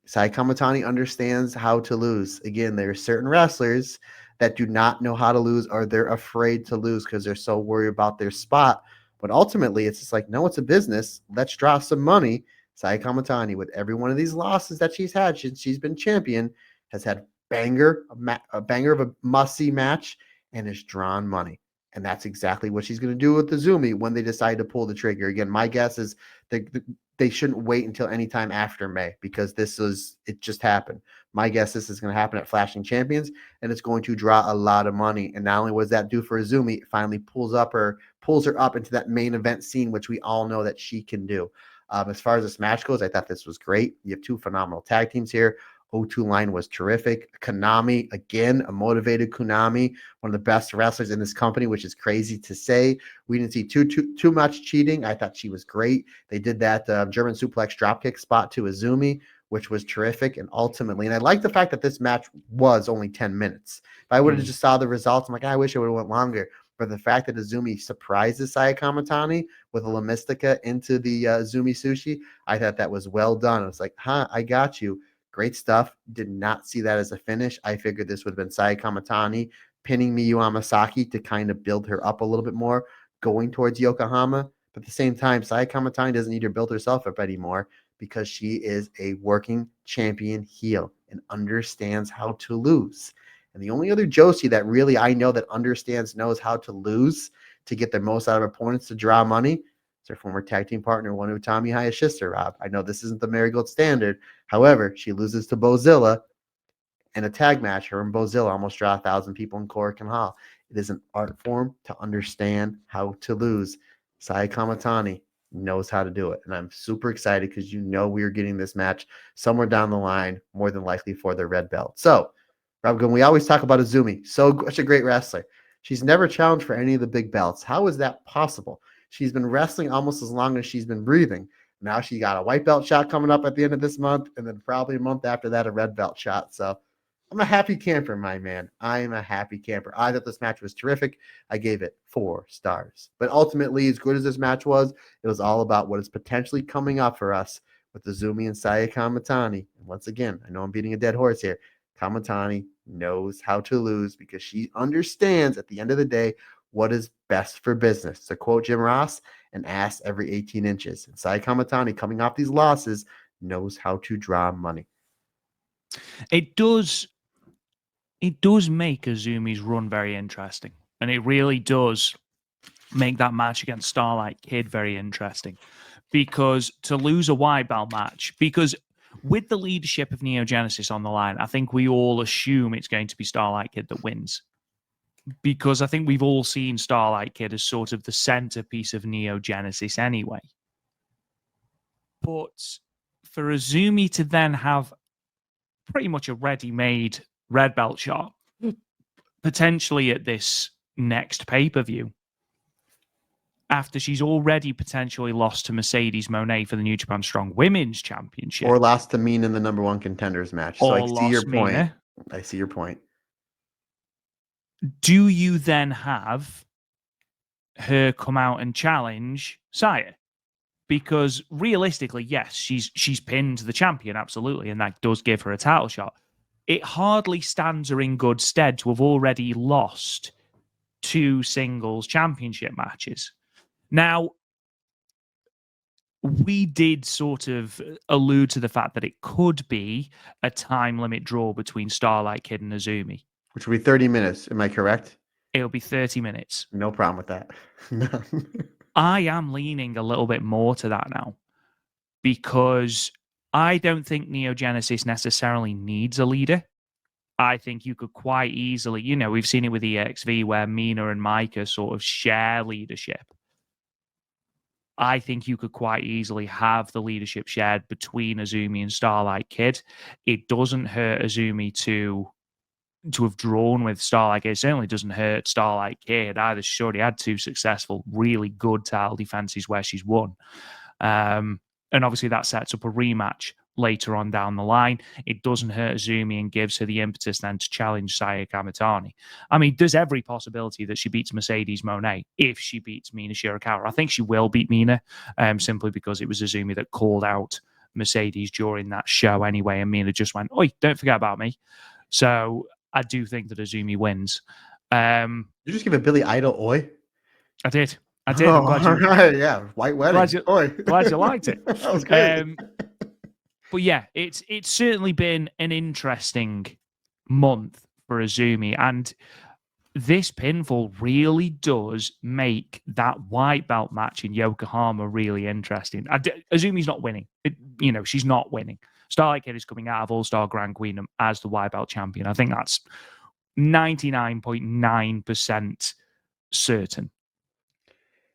Sai Kamatani understands how to lose. Again, there are certain wrestlers that do not know how to lose or they're afraid to lose because they're so worried about their spot. But ultimately, it's just like, no, it's a business. Let's draw some money. Sai Kamatani, with every one of these losses that she's had since she's been champion, has had a banger of a must-see match and has drawn money. And that's exactly what she's going to do with the Zumi when they decide to pull the trigger. Again, my guess is they shouldn't wait until any time after May because it just happened. My guess this is going to happen at Flashing Champions, and it's going to draw a lot of money. And not only was that do for Azumi, it finally pulls her up into that main event scene, which we all know that she can do. As far as this match goes, I thought this was great. You have two phenomenal tag teams here. O2 line was terrific. Konami, again, a motivated Konami, one of the best wrestlers in this company, which is crazy to say. We didn't see too much cheating. I thought she was great. They did that German suplex dropkick spot to Azumi, which was terrific. And ultimately, and I like the fact that this match was only 10 minutes. If I would have just saw the results, I'm like, I wish it would have went longer. But the fact that Azumi surprises Saya Kamatani with a La Mystica into the Azumi Sushi, I thought that was well done. I was like, I got you. Great stuff. Did not see that as a finish. I figured this would have been Saya Kamatani pinning Miyu Amasaki to kind of build her up a little bit more, going towards Yokohama. But at the same time, Saya Kamatani doesn't need to build herself up anymore because she is a working champion heel and understands how to lose. And the only other Joshi that really I know that knows how to lose to get the most out of opponents to draw money is her former tag team partner, one Utami Hayashishita, Rob. I know this isn't the Marigold standard. However, she loses to Bozilla in a tag match. Her and Bozilla almost draw 1,000 people in Korakuen Hall. It is an art form to understand how to lose. Saya Kamatani knows how to do it. And I'm super excited because we are getting this match somewhere down the line, more than likely for the red belt. So, Rob, we always talk about Azumi. Such a great wrestler. She's never challenged for any of the big belts. How is that possible? She's been wrestling almost as long as she's been breathing. Now she got a white belt shot coming up at the end of this month, and then probably a month after that, a red belt shot. So I'm a happy camper, my man. I am a happy camper. I thought this match was terrific. I gave it 4 stars. But ultimately, as good as this match was, it was all about what is potentially coming up for us with the Azumi and Saya Kamatani. And once again, I know I'm beating a dead horse here. Kamatani knows how to lose because she understands at the end of the day what is best for business. To quote Jim Ross, an ass every 18 inches. And Sai Kamatani, coming off these losses, knows how to draw money. It does make Azumi's run very interesting. And it really does make that match against Starlight Kid very interesting. Because to lose a white belt match, because with the leadership of Neo Genesis on the line, I think we all assume it's going to be Starlight Kid that wins. Because I think we've all seen Starlight Kid as sort of the centerpiece of Neo Genesis anyway. But for Azumi to then have pretty much a ready-made red belt shot, potentially at this next pay-per-view, after she's already potentially lost to Mercedes Moné for the New Japan Strong Women's Championship. Or lost to Mina in the number 1 contenders match. So I see your point. Mina. I see your point. Do you then have her come out and challenge Saya? Because realistically, yes, she's pinned the champion, absolutely, and that does give her a title shot. It hardly stands her in good stead to have already lost 2 singles championship matches. Now, we did sort of allude to the fact that it could be a time limit draw between Starlight Kid and Azumi. Which will be 30 minutes. Am I correct? It'll be 30 minutes. No problem with that. I am leaning a little bit more to that now because I don't think Neo Genesis necessarily needs a leader. I think you could quite easily, we've seen it with EXV where Mina and Maika sort of share leadership. I think you could quite easily have the leadership shared between Azumi and Starlight Kid. It doesn't hurt Azumi to have drawn with Starlight Kid. It certainly doesn't hurt Starlight Kid either. She's already had 2 successful, really good title defenses where she's won. And obviously that sets up a rematch later on down the line. It doesn't hurt Azumi and gives her the impetus then to challenge Saya Kamitani. I mean, there's every possibility that she beats Mercedes Moné if she beats Mina Shirakawa. I think she will beat Mina, simply because it was Azumi that called out Mercedes during that show anyway, and Mina just went, "Oi, don't forget about me." So I do think that Azumi wins. You just give a Billy Idol oi? I did. I'm glad you. Right, yeah, white wedding. Glad you liked it. That was great. But yeah, it's certainly been an interesting month for Azumi, and this pinfall really does make that white belt match in Yokohama really interesting. Azumi's not winning. She's not winning. Starlight Kid is coming out of All-Star Grand Queendom as the white belt champion. I think that's 99.9% certain.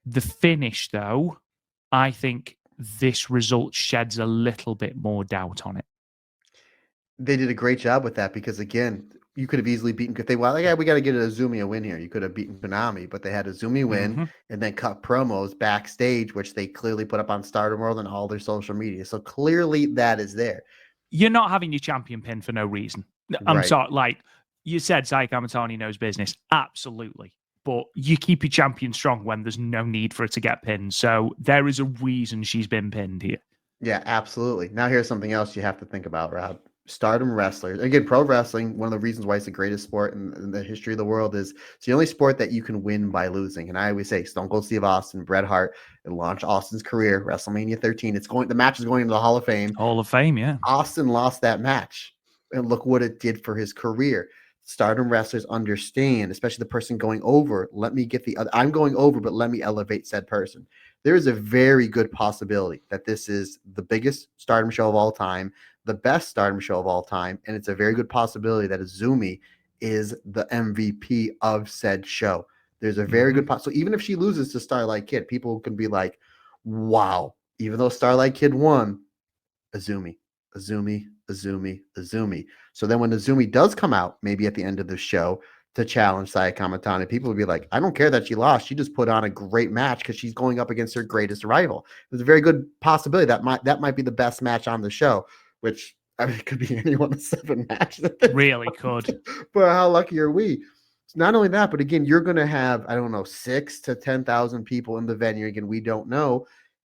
The finish, though, I think this result sheds a little bit more doubt on it. They did a great job with that because, again, you could have easily beaten. If they were like, yeah, we got to get Azumi a win here. You could have beaten Konami, but they had Azumi win and then cut promos backstage, which they clearly put up on Stardom World and all their social media. So clearly that is there. You're not having your champion pin for no reason. I'm sorry. Like you said, Saya Kamitani knows business. Absolutely. But you keep your champion strong when there's no need for it to get pinned. So there is a reason she's been pinned here. Yeah, absolutely. Now here's something else you have to think about, Rob. Stardom wrestlers. Again, pro wrestling, one of the reasons why it's the greatest sport in the history of the world is it's the only sport that you can win by losing. And I always say Stone Cold Steve Austin, Bret Hart, and launched Austin's career, WrestleMania 13. The match is going into the Hall of Fame. Hall of Fame, yeah. Austin lost that match. And look what it did for his career. Stardom wrestlers understand, especially the person going over, let me get the other. I'm going over, but let me elevate said person. There is a very good possibility that this is the biggest Stardom show of all time, the best Stardom show of all time, and it's a very good possibility that Azumi is the MVP of said show. There's a very good possibility. So even if she loses to Starlight Kid, people can be like, wow, even though Starlight Kid won, Azumi. So then when Azumi does come out, maybe at the end of the show, to challenge Saya Kamitani, people will be like, I don't care that she lost. She just put on a great match because she's going up against her greatest rival. There's a very good possibility that might be the best match on the show, which it could be any one of 7 matches. Really could. But how lucky are we? Not only that, but again, you're going to have, 6 to 10,000 people in the venue. Again, we don't know.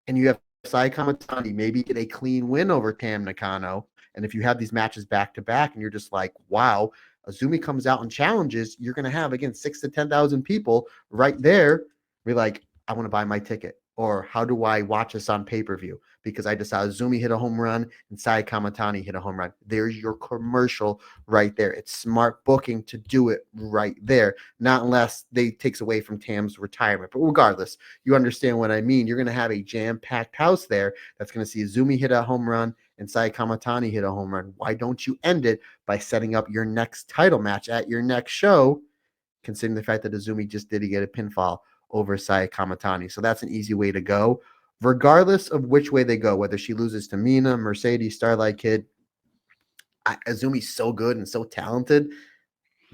And you have Saya Kamitani maybe get a clean win over Tam Nakano. And if you have these matches back to back and you're just like, wow, Azumi comes out and challenges, you're going to have, again, 6 to 10,000 people right there be like, I want to buy my ticket. Or how do I watch this on pay-per-view? Because I just saw Azumi hit a home run and Saya Kamitani hit a home run. There's your commercial right there. It's smart booking to do it right there. Not unless they takes away from Tam's retirement. But regardless, you understand what I mean. You're going to have a jam-packed house there that's going to see Azumi hit a home run and Saya Kamitani hit a home run. Why don't you end it by setting up your next title match at your next show, considering the fact that Azumi just did get a pinfall over Saya Kamitani? So that's an easy way to go. Regardless of which way they go, whether she loses to Mina, Mercedes, Starlight Kid, Azumi's so good and so talented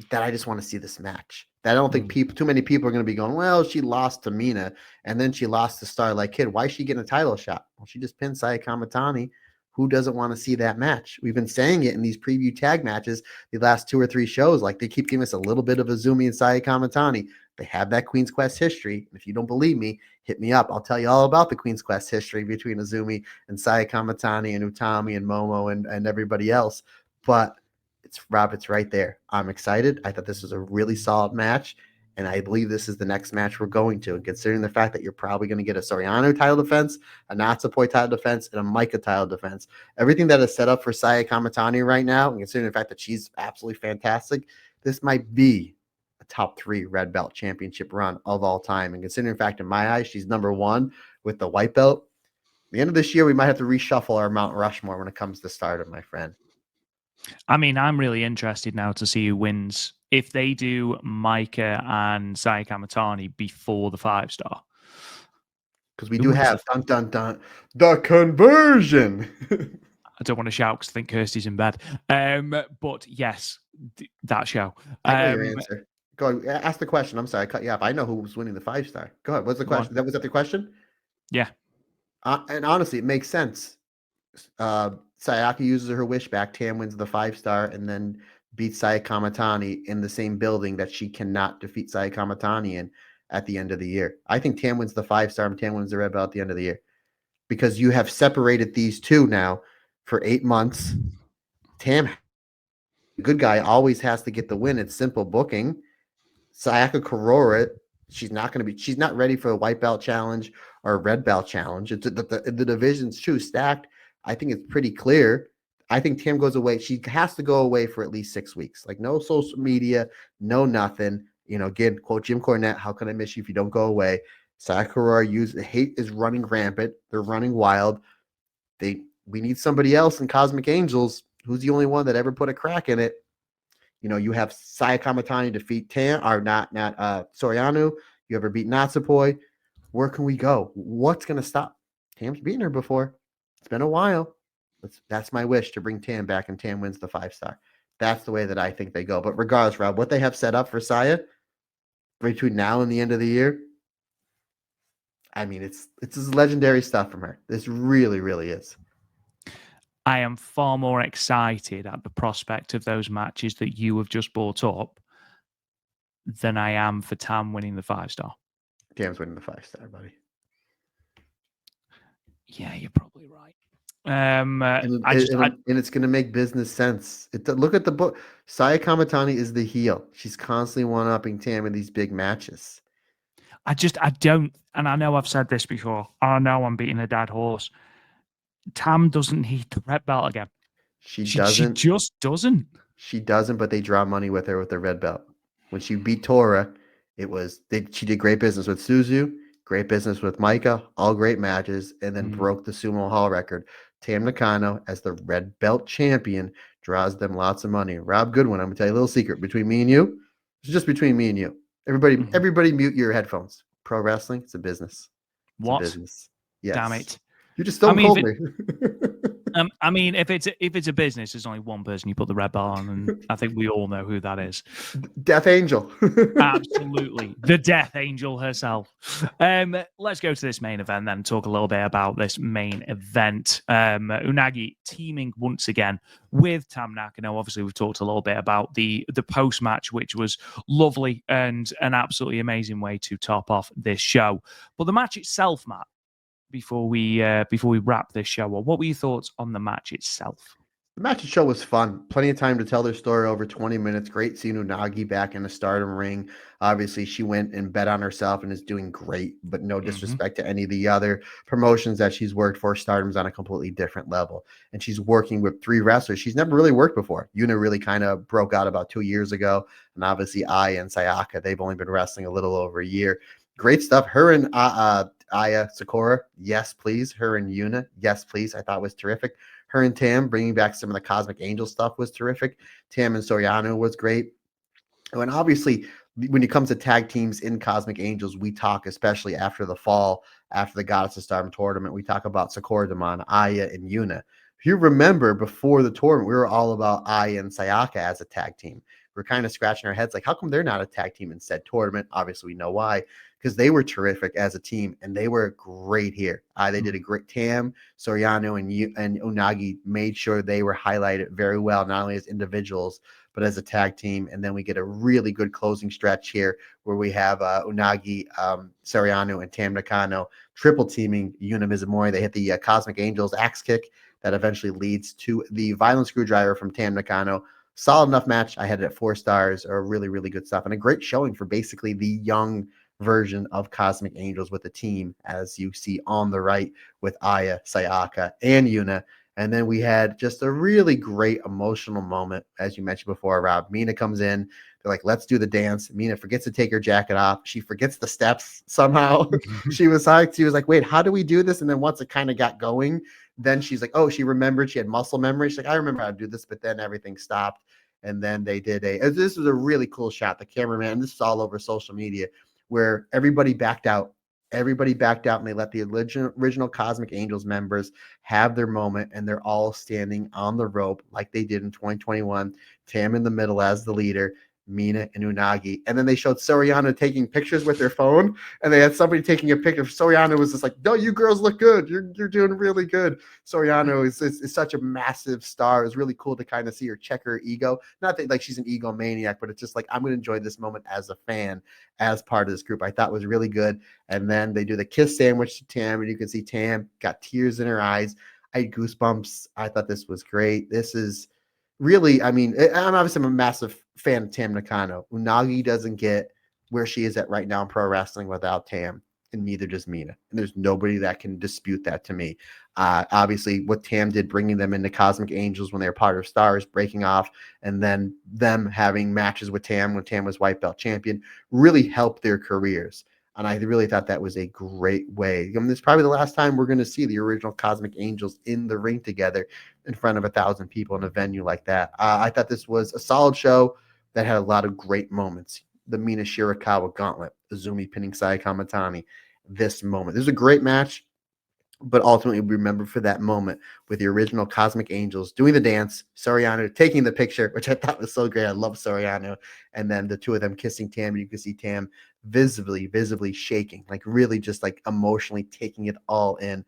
that I just want to see this match. That I don't think too many people are going to be going, well, she lost to Mina and then she lost to Starlight Kid. Why is she getting a title shot? Well, she just pinned Saya Kamitani. Who doesn't want to see that match? We've been saying it in these preview tag matches the last 2 or 3 shows. Like they keep giving us a little bit of Azumi and Saya Kamitani. They have that Queen's Quest history. If you don't believe me, hit me up. I'll tell you all about the Queen's Quest history between Azumi and Saya Kamitani and Utami and Momo and everybody else. But it's right there. I'm excited. I thought this was a really solid match. And I believe this is the next match we're going to. And considering the fact that you're probably going to get a Soriano title defense, a Natsupoi title defense, and a Maika title defense, everything that is set up for Saya Kamitani right now, and considering the fact that she's absolutely fantastic, this might be a top 3 red belt championship run of all time. And considering the fact, in my eyes, she's number 1 with the white belt. At the end of this year, we might have to reshuffle our Mount Rushmore when it comes to Stardom, my friend. I mean, I'm really interested now to see who wins. If they do Maika and Saya Kamitani before the 5-star, Because we Who do was have the conversion. I don't want to shout because I think Kirsty's in bed. But yes, that show. I know your answer. Go ahead, ask the question. I'm sorry, I cut you off. I know who was winning the 5-star. Go ahead. What's the question? Was that the question? Yeah. And honestly, it makes sense. Sayaka uses her wish back. Tam wins the 5-star and then beats Saya Kamatani in the same building that she cannot defeat Saya Kamatani in at the end of the year. I think Tam wins the 5-star and Tam wins the red belt at the end of the year because you have separated these two now for 8 months. Tam, the good guy, always has to get the win. It's simple booking. Sayaka Kurora, she's not ready for a white belt challenge or a red belt challenge. The division's too stacked. I think it's pretty clear. I think Tam goes away. She has to go away for at least 6 weeks. Like no social media, no nothing. Again, quote Jim Cornette, how can I miss you if you don't go away? Sayaka Kurora hate is running rampant. They're running wild. We need somebody else in Cosmic Angels. Who's the only one that ever put a crack in it? You have Saya Kamatani defeat Tam, or not Soriano. You ever beat Natsupoi? Where can we go? What's going to stop? Tam's beaten her before. It's been a while. That's my wish, to bring Tam back, and Tam wins the 5-star. That's the way that I think they go. But regardless, Rob, what they have set up for Saya between now and the end of the year, I mean, it's this legendary stuff from her. This really, really is. I am far more excited at the prospect of those matches that you have just brought up than I am for Tam winning the 5-star. Tam's winning the 5-star, buddy. Yeah, you're probably right. And it's going to make business sense. Look at the book. Saya Kamatani is the heel. She's constantly one-upping Tam in these big matches. I don't, and I know I've said this before. I know I'm beating a dead horse. Tam doesn't need the red belt again. She doesn't. She just doesn't. She doesn't, but they draw money with her with the red belt. When she beat Tora, she did great business with Suzu, great business with Maika, all great matches, and then broke the Sumo Hall record. Tam Nakano, as the red belt champion, draws them lots of money. Rob Goodwin, I'm gonna tell you a little secret between me and you. It's just between me and you. Everybody mute your headphones. Pro wrestling, it's a business. It's a business. Yes. Damn it. You just don't call me. I mean, if it's a business, there's only one person you put the red belt on, and I think we all know who that is. Death Angel. Absolutely. The Death Angel herself. Let's go to this main event then, talk a little bit about this main event. Unagi teaming once again with Tam Nakano. Obviously, we've talked a little bit about the post-match, which was lovely and an absolutely amazing way to top off this show. But the match itself, Matt, before we wrap this show, what were your thoughts on the match itself? The match show was fun. Plenty of time to tell their story, over 20 minutes. Great seeing Unagi back in the Stardom ring. Obviously, she went and bet on herself and is doing great, but no disrespect to any of the other promotions that she's worked for. Stardom's on a completely different level. And she's working with 3 wrestlers she's never really worked before. Yuna really kind of broke out about 2 years ago. And obviously, Aya and Sayaka, they've only been wrestling a little over a year. Great stuff. Her and Aya Sakura, yes, please. Her and Yuna, yes, please. I thought was terrific. Her and Tam bringing back some of the Cosmic Angel stuff was terrific. Tam and Soriano was great. And obviously, when it comes to tag teams in Cosmic Angels, we talk, especially after the fall, after the Goddess of Stardom tournament, we talk about Sakura Daman, Aya, and Yuna. If you remember, before the tournament, we were all about Aya and Sayaka as a tag team. We're kind of scratching our heads like, how come they're not a tag team in said tournament? Obviously, we know why, because they were terrific as a team, and they were great here. They did a great. Tam, Soriano, and Unagi made sure they were highlighted very well, not only as individuals, but as a tag team. And then we get a really good closing stretch here where we have Unagi, Soriano, and Tam Nakano triple teaming Yuna Mizumori. They hit the Cosmic Angels axe kick that eventually leads to the violent screwdriver from Tam Nakano. Solid enough match. I had it at 4 stars, or really, really good stuff. And a great showing for basically the young version of Cosmic Angels with the team, as you see on the right with Aya, Sayaka, and Yuna. And then we had just a really great emotional moment, as you mentioned before, Rob. Mina comes in. They're like, let's do the dance. Mina forgets to take her jacket off. She forgets the steps somehow. She was like, wait, how do we do this? And then once it kind of got going, then she's like, oh, she remembered. She had muscle memory. She's like, I remember how to do this, but then everything stopped. And then they did this was a really cool shot. The cameraman, this is all over social media, where everybody backed out Everybody backed out and they let the original Cosmic Angels members have their moment, and they're all standing on the rope like they did in 2021. Tam in the middle as the leader, Mina and Unagi. And then they showed Soriano taking pictures with their phone, and they had somebody taking a picture. Soriano was just like, no, you girls look good. You're doing really good. Soriano is such a massive star. It was really cool to kind of see her check her ego. Not that like she's an egomaniac, but it's just like, I'm going to enjoy this moment as a fan, as part of this group. I thought was really good. And then they do the kiss sandwich to Tam, and you can see Tam got tears in her eyes. I had goosebumps. I thought this was great. This is really, I mean, I'm a massive fan of Tam Nakano. Unagi doesn't get where she is at right now in pro wrestling without Tam, and neither does Mina. And there's nobody that can dispute that to me. Obviously, what Tam did, bringing them into Cosmic Angels when they were part of Stars, breaking off, and then them having matches with Tam when Tam was white belt champion, really helped their careers. And I really thought that was a great way. I mean, this is probably the last time we're going to see the original Cosmic Angels in the ring together in front of 1,000 people in a venue like that. I thought this was a solid show that had a lot of great moments. The Mina Shirakawa gauntlet, Azumi pinning Saya Kamatani, this moment. This is a great match, but ultimately we remember for that moment with the original Cosmic Angels doing the dance, Soriano taking the picture, which I thought was so great. I love Soriano. And then the two of them kissing Tam, and you can see Tam visibly shaking, like really just like emotionally taking it all in.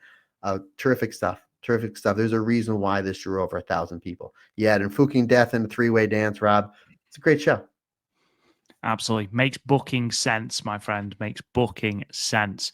Terrific stuff. There's a reason why this drew over 1,000 people. Yeah, and Fuking Death and the three-way dance, Rob. It's a great show. Absolutely. Makes booking sense, my friend. Makes booking sense.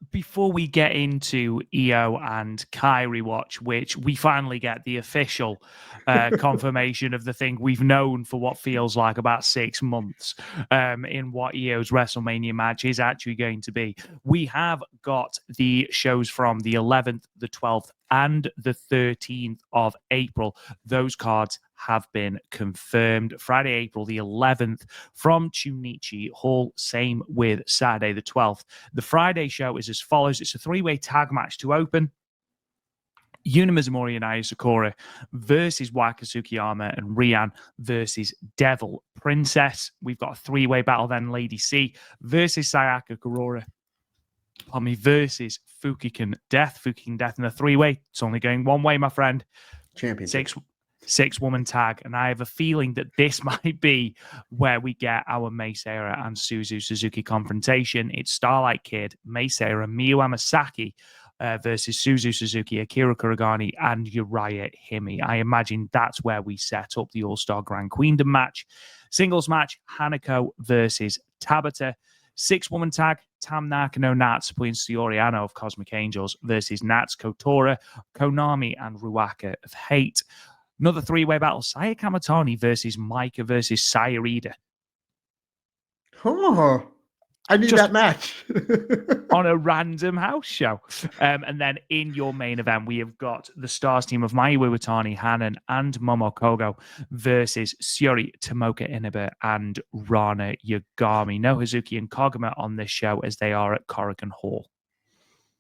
Before we get into Io and Kairi watch, which we finally get the official confirmation of the thing we've known for what feels like about 6 months, in what Io's WrestleMania match is actually going to be. We have got the shows from the 11th, the 12th, and the 13th of April. Those cards have been confirmed. Friday, April the 11th from Chunichi Hall. Same with Saturday the 12th. The Friday show is as follows. It's a 3-way tag match to open. Yuna Mizumori and Aya Sakura versus Waka Tsukiyama and Rian versus Devil Princess. We've got a 3-way battle then. Lady C versus Sayaka Kurora versus Fukigen Death. Fukigen Death in a 3-way. It's only going one way, my friend. Championship. 6-woman tag. And I have a feeling that this might be where we get our Mei Seira and Suzu Suzuki confrontation. It's Starlight Kid, Mei Seira, Miyu Amasaki versus Suzu Suzuki, Akira Kuragani, and Uriah Hime. I imagine that's where we set up the All-Star Grand Queendom match. Singles match, Hanako versus Tabata. 6-woman tag, Tam Nakano, Natsupoi, and Saori Ano of Cosmic Angels versus Natsuko Tora, Konami, and Ruaka of Hate. Another 3-way battle, Saya Kamatani versus Maika versus Saya Ida. Oh, I need that match. On a random house show. And then in your main event, we have got the Stars team of Mayu Iwatani, Hanan, and Momo Kogo versus Syuri, Tomoka Inaba, and Rana Yagami. No Hazuki and Koguma on this show as they are at Corrigan Hall.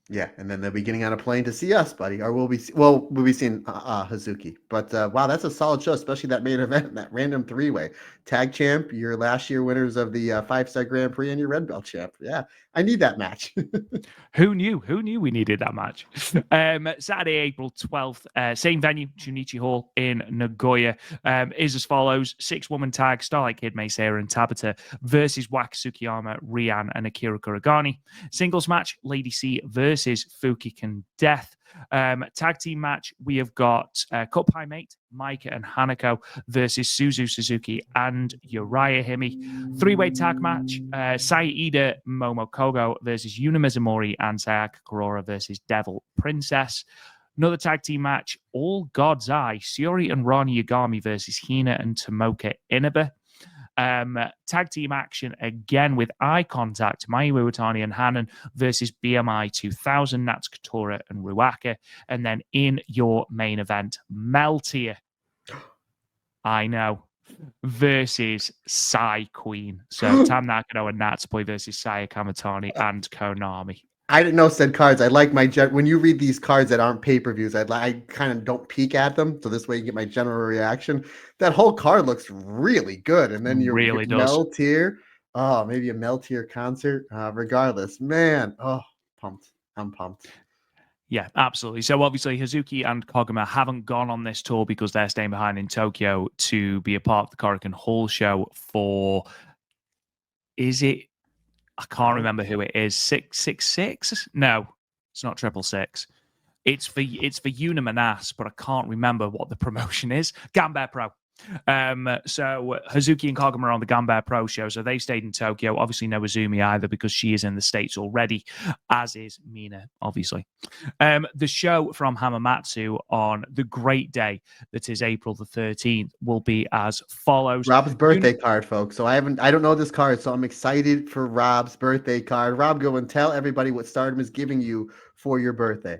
Yeah, and then they'll be getting on a plane to see us, buddy. Or we'll be seeing Hazuki. But wow, that's a solid show, especially that main event, that random 3-way. Tag champ, your last year winners of the 5-star Grand Prix, and your red belt champ. Yeah, I need that match. Who knew? Who knew we needed that match? Saturday, April 12th, same venue, Chunichi Hall in Nagoya, is as follows. 6-woman tag, Starlight Kid, Mei Seira, and Tabata versus Waka Tsukiyama, Rian, and Akira Kuragani. Singles match, Lady C versus Fukigen Death. Tag team match, we have got Cup High Mate, Maika and Hanako versus Suzu Suzuki and Uriah Hime. 3-way tag match, Saida Momo Kogo versus Yuna Mizumori and Sayaka Kurora versus Devil Princess. Another tag team match, All God's Eye, Syuri and Rani Yagami versus Hina and Tomoka Inaba. Tag team action again with eye contact, Mayu Iwatani and Hanan versus BMI 2000, Natsuko Tora and Ruaka. And then in your main event, Meltier, I know, versus Sai Queen. So Tam Nakano and Natsupoi versus Saya Kamatani and Konami. I didn't know said cards. I like my when you read these cards that aren't pay-per-views, I kind of don't peek at them, so this way you get my general reaction. That whole card looks really good, and then your really does. Meltier. Oh, maybe a Meltier concert. Regardless, man. Oh, pumped. I'm pumped. Yeah, absolutely. So obviously Hazuki and Koguma haven't gone on this tour because they're staying behind in Tokyo to be a part of the Korakuen Hall show for, is it, I can't remember who it is. 666? No, it's not 666. It's for Unimanas, but I can't remember what the promotion is. Gambare Pro. So Hazuki and Koguma are on the Gambare Pro show, so they stayed in Tokyo. Obviously, no Izumi either because she is in the States already, as is Mina, obviously. The show from Hamamatsu on the great day that is April the 13th will be as follows. Rob's birthday card, folks. So I don't know this card, so I'm excited for Rob's birthday card. Rob, go and tell everybody what Stardom is giving you for your birthday.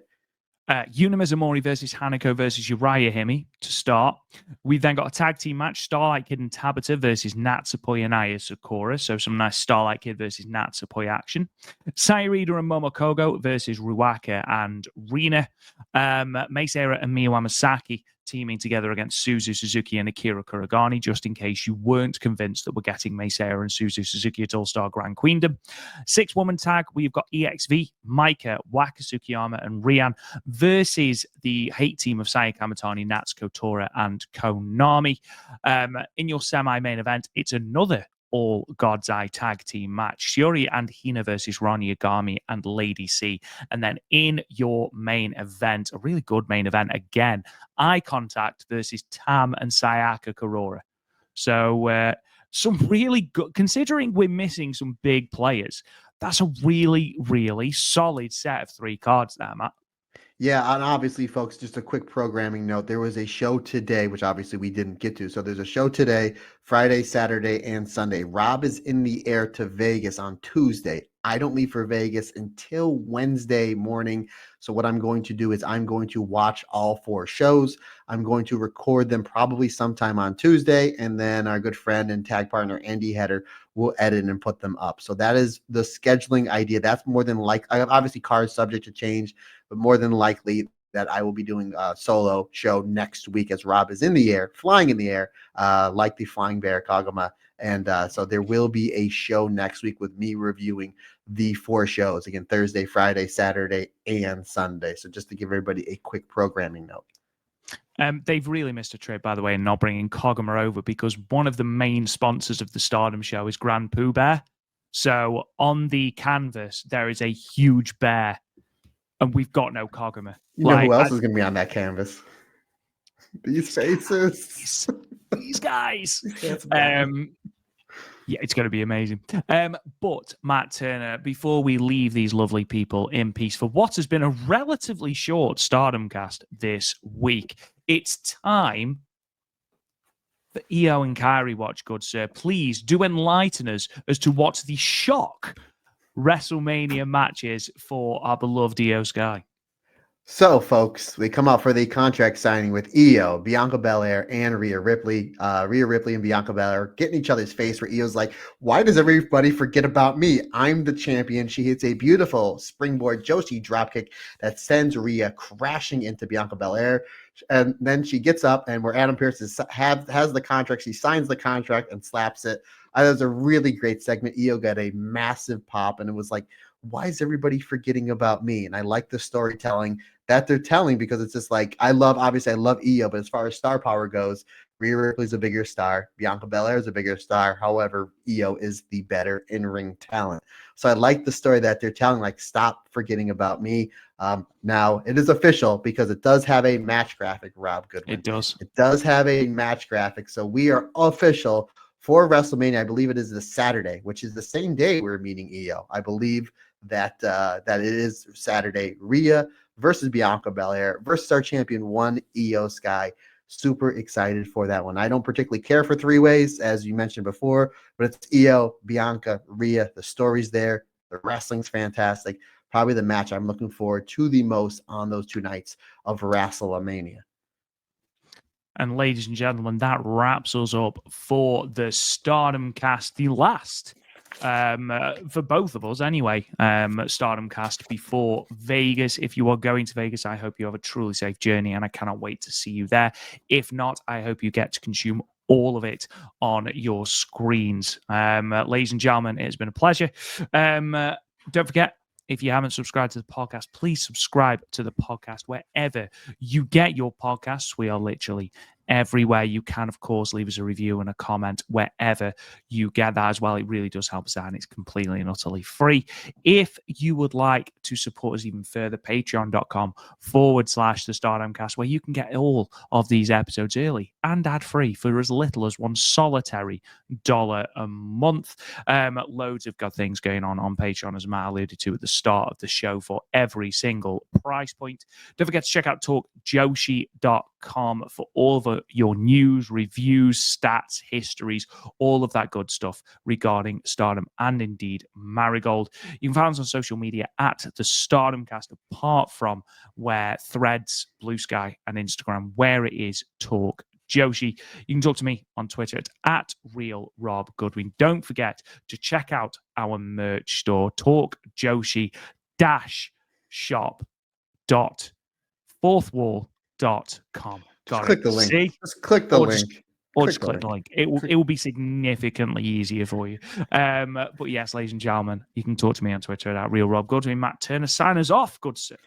Yuna Mizumori versus HANAKO versus Uriah Hime to start. We've then got a tag team match, Starlight Kid and Tabata versus Natsupoi and Aya Sakura. So some nice Starlight Kid versus Natsupoi action. Sayarida and Momokogo versus Ruaka and Rina. Meisera and Miyu Amasaki teaming together against Suzu Suzuki and Akira Kuragani, just in case you weren't convinced that we're getting Meisera and Suzu Suzuki at All-Star Grand Queendom. 6-woman tag, we've got EXV, Maika, Waka Tsukiyama, and Rian versus the hate team of Saya Kamatani, Natsuko, Tora, and Konami. In your semi-main event, it's another all God's Eye tag team match. Shiori and Hina versus Ronnie Yagami and Lady C. And then in your main event, a really good main event again, Eye Contact versus Tam and Sayaka Kurora. So some really good, considering we're missing some big players, that's a really, really solid set of 3 cards there, Matt. Yeah, and obviously, folks, just a quick programming note. There was a show today, which obviously we didn't get to. So there's a show today, Friday, Saturday, and Sunday. Rob is in the air to Vegas on Tuesday. I don't leave for Vegas until Wednesday morning. So what I'm going to do is I'm going to watch all 4 shows. I'm going to record them probably sometime on Tuesday. And then our good friend and tag partner, Andy Header, will edit and put them up. So that is the scheduling idea. That's more than like, obviously cards subject to change, but more than likely that I will be doing a solo show next week as Rob is in the air, flying in the air, like the Flying Bear Kagama. And so there will be a show next week with me reviewing the 4 shows, again, Thursday, Friday, Saturday, and Sunday. So just to give everybody a quick programming note. They've really missed a trick, by the way, in not bringing Koguma over, because one of the main sponsors of the Stardom show is Grand Pooh Bear. So on the canvas, there is a huge bear, and we've got no Koguma. You know who else is going to be on that canvas? These faces. These guys. Yeah, it's going to be amazing. But Matt Turner, before we leave these lovely people in peace for what has been a relatively short Stardom cast this week, it's time for Io and Kairi watch, good sir. Please do enlighten us as to what the shock WrestleMania match is for our beloved Io Sky. So, folks, we come out for the contract signing with Io, Bianca Belair, and Rhea Ripley. Rhea Ripley and Bianca Belair get in each other's face where Io's like, why does everybody forget about me? I'm the champion. She hits a beautiful springboard Joshi dropkick that sends Rhea crashing into Bianca Belair. And then she gets up, and where Adam Pearce has the contract, she signs the contract and slaps it. That was a really great segment. Io got a massive pop, and it was like, why is everybody forgetting about me? And I like the storytelling that they're telling, because it's just like, I love Io, but as far as star power goes, Rhea Ripley's a bigger star. Bianca Belair is a bigger star. However, Io is the better in-ring talent. So I like the story that they're telling, like, stop forgetting about me. Now, it is official because it does have a match graphic, Rob Goodwin. It does. It does have a match graphic. So we are official for WrestleMania. I believe it is the Saturday, which is the same day we're meeting Io. I believe that it is Saturday. Rhea versus Bianca Belair versus our champion one, Io Sky. Super excited for that one. I don't particularly care for 3-ways, as you mentioned before, but it's Io, Bianca, Rhea. The story's there. The wrestling's fantastic. Probably the match I'm looking forward to the most on those 2 nights of WrestleMania. And ladies and gentlemen, that wraps us up for the Stardom cast, the last for both of us anyway, Stardom cast before Vegas. If you are going to Vegas, I hope you have a truly safe journey, and I cannot wait to see you there. If not, I hope you get to consume all of it on your screens. Ladies and gentlemen, it's been a pleasure. Don't forget, if you haven't subscribed to the podcast, please subscribe to the podcast wherever you get your podcasts. We are literally everywhere. You can, of course, leave us a review and a comment wherever you get that as well. It really does help us out, and it's completely and utterly free. If you would like to support us even further, patreon.com/the Stardom Cast, where you can get all of these episodes early and ad-free for as little as $1 solitary a month. Loads of good things going on Patreon, as Matt alluded to at the start of the show, for every single price point. Don't forget to check out talkjoshi.com for all of your news, reviews, stats, histories, all of that good stuff regarding Stardom and indeed Marigold. You can find us on social media at the Stardom Cast, apart from where Threads, Blue Sky, and Instagram, where it is Talk Joshi. You can talk to me on Twitter at @RealRobGoodwin. Don't forget to check out our merch store, talkjoshi-shop.fourthwall.com. Just click the link. See? Just click the link. Just click the link. It will be significantly easier for you. But yes, ladies and gentlemen, you can talk to me on Twitter at @RealRobGoodwin. Matt Turner, sign us off. Good sir.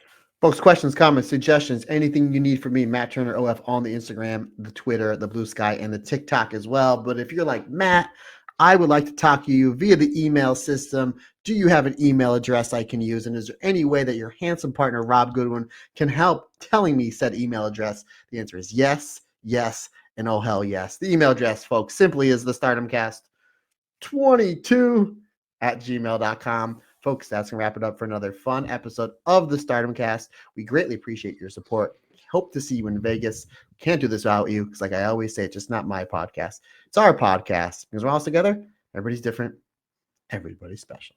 Folks, questions, comments, suggestions, anything you need from me, Matt Turner OF, on the Instagram, the Twitter, the Blue Sky, and the TikTok as well. But if you're like, Matt, I would like to talk to you via the email system. Do you have an email address I can use? And is there any way that your handsome partner, Rob Goodwin, can help telling me said email address? The answer is yes, yes, and oh hell yes. The email address, folks, simply is the StardomCast22@gmail.com. Folks, that's going to wrap it up for another fun episode of the Stardom Cast. We greatly appreciate your support. Hope to see you in Vegas. Can't do this without you, because like I always say, it's just not my podcast. It's our podcast. Because we're all together, everybody's different, everybody's special.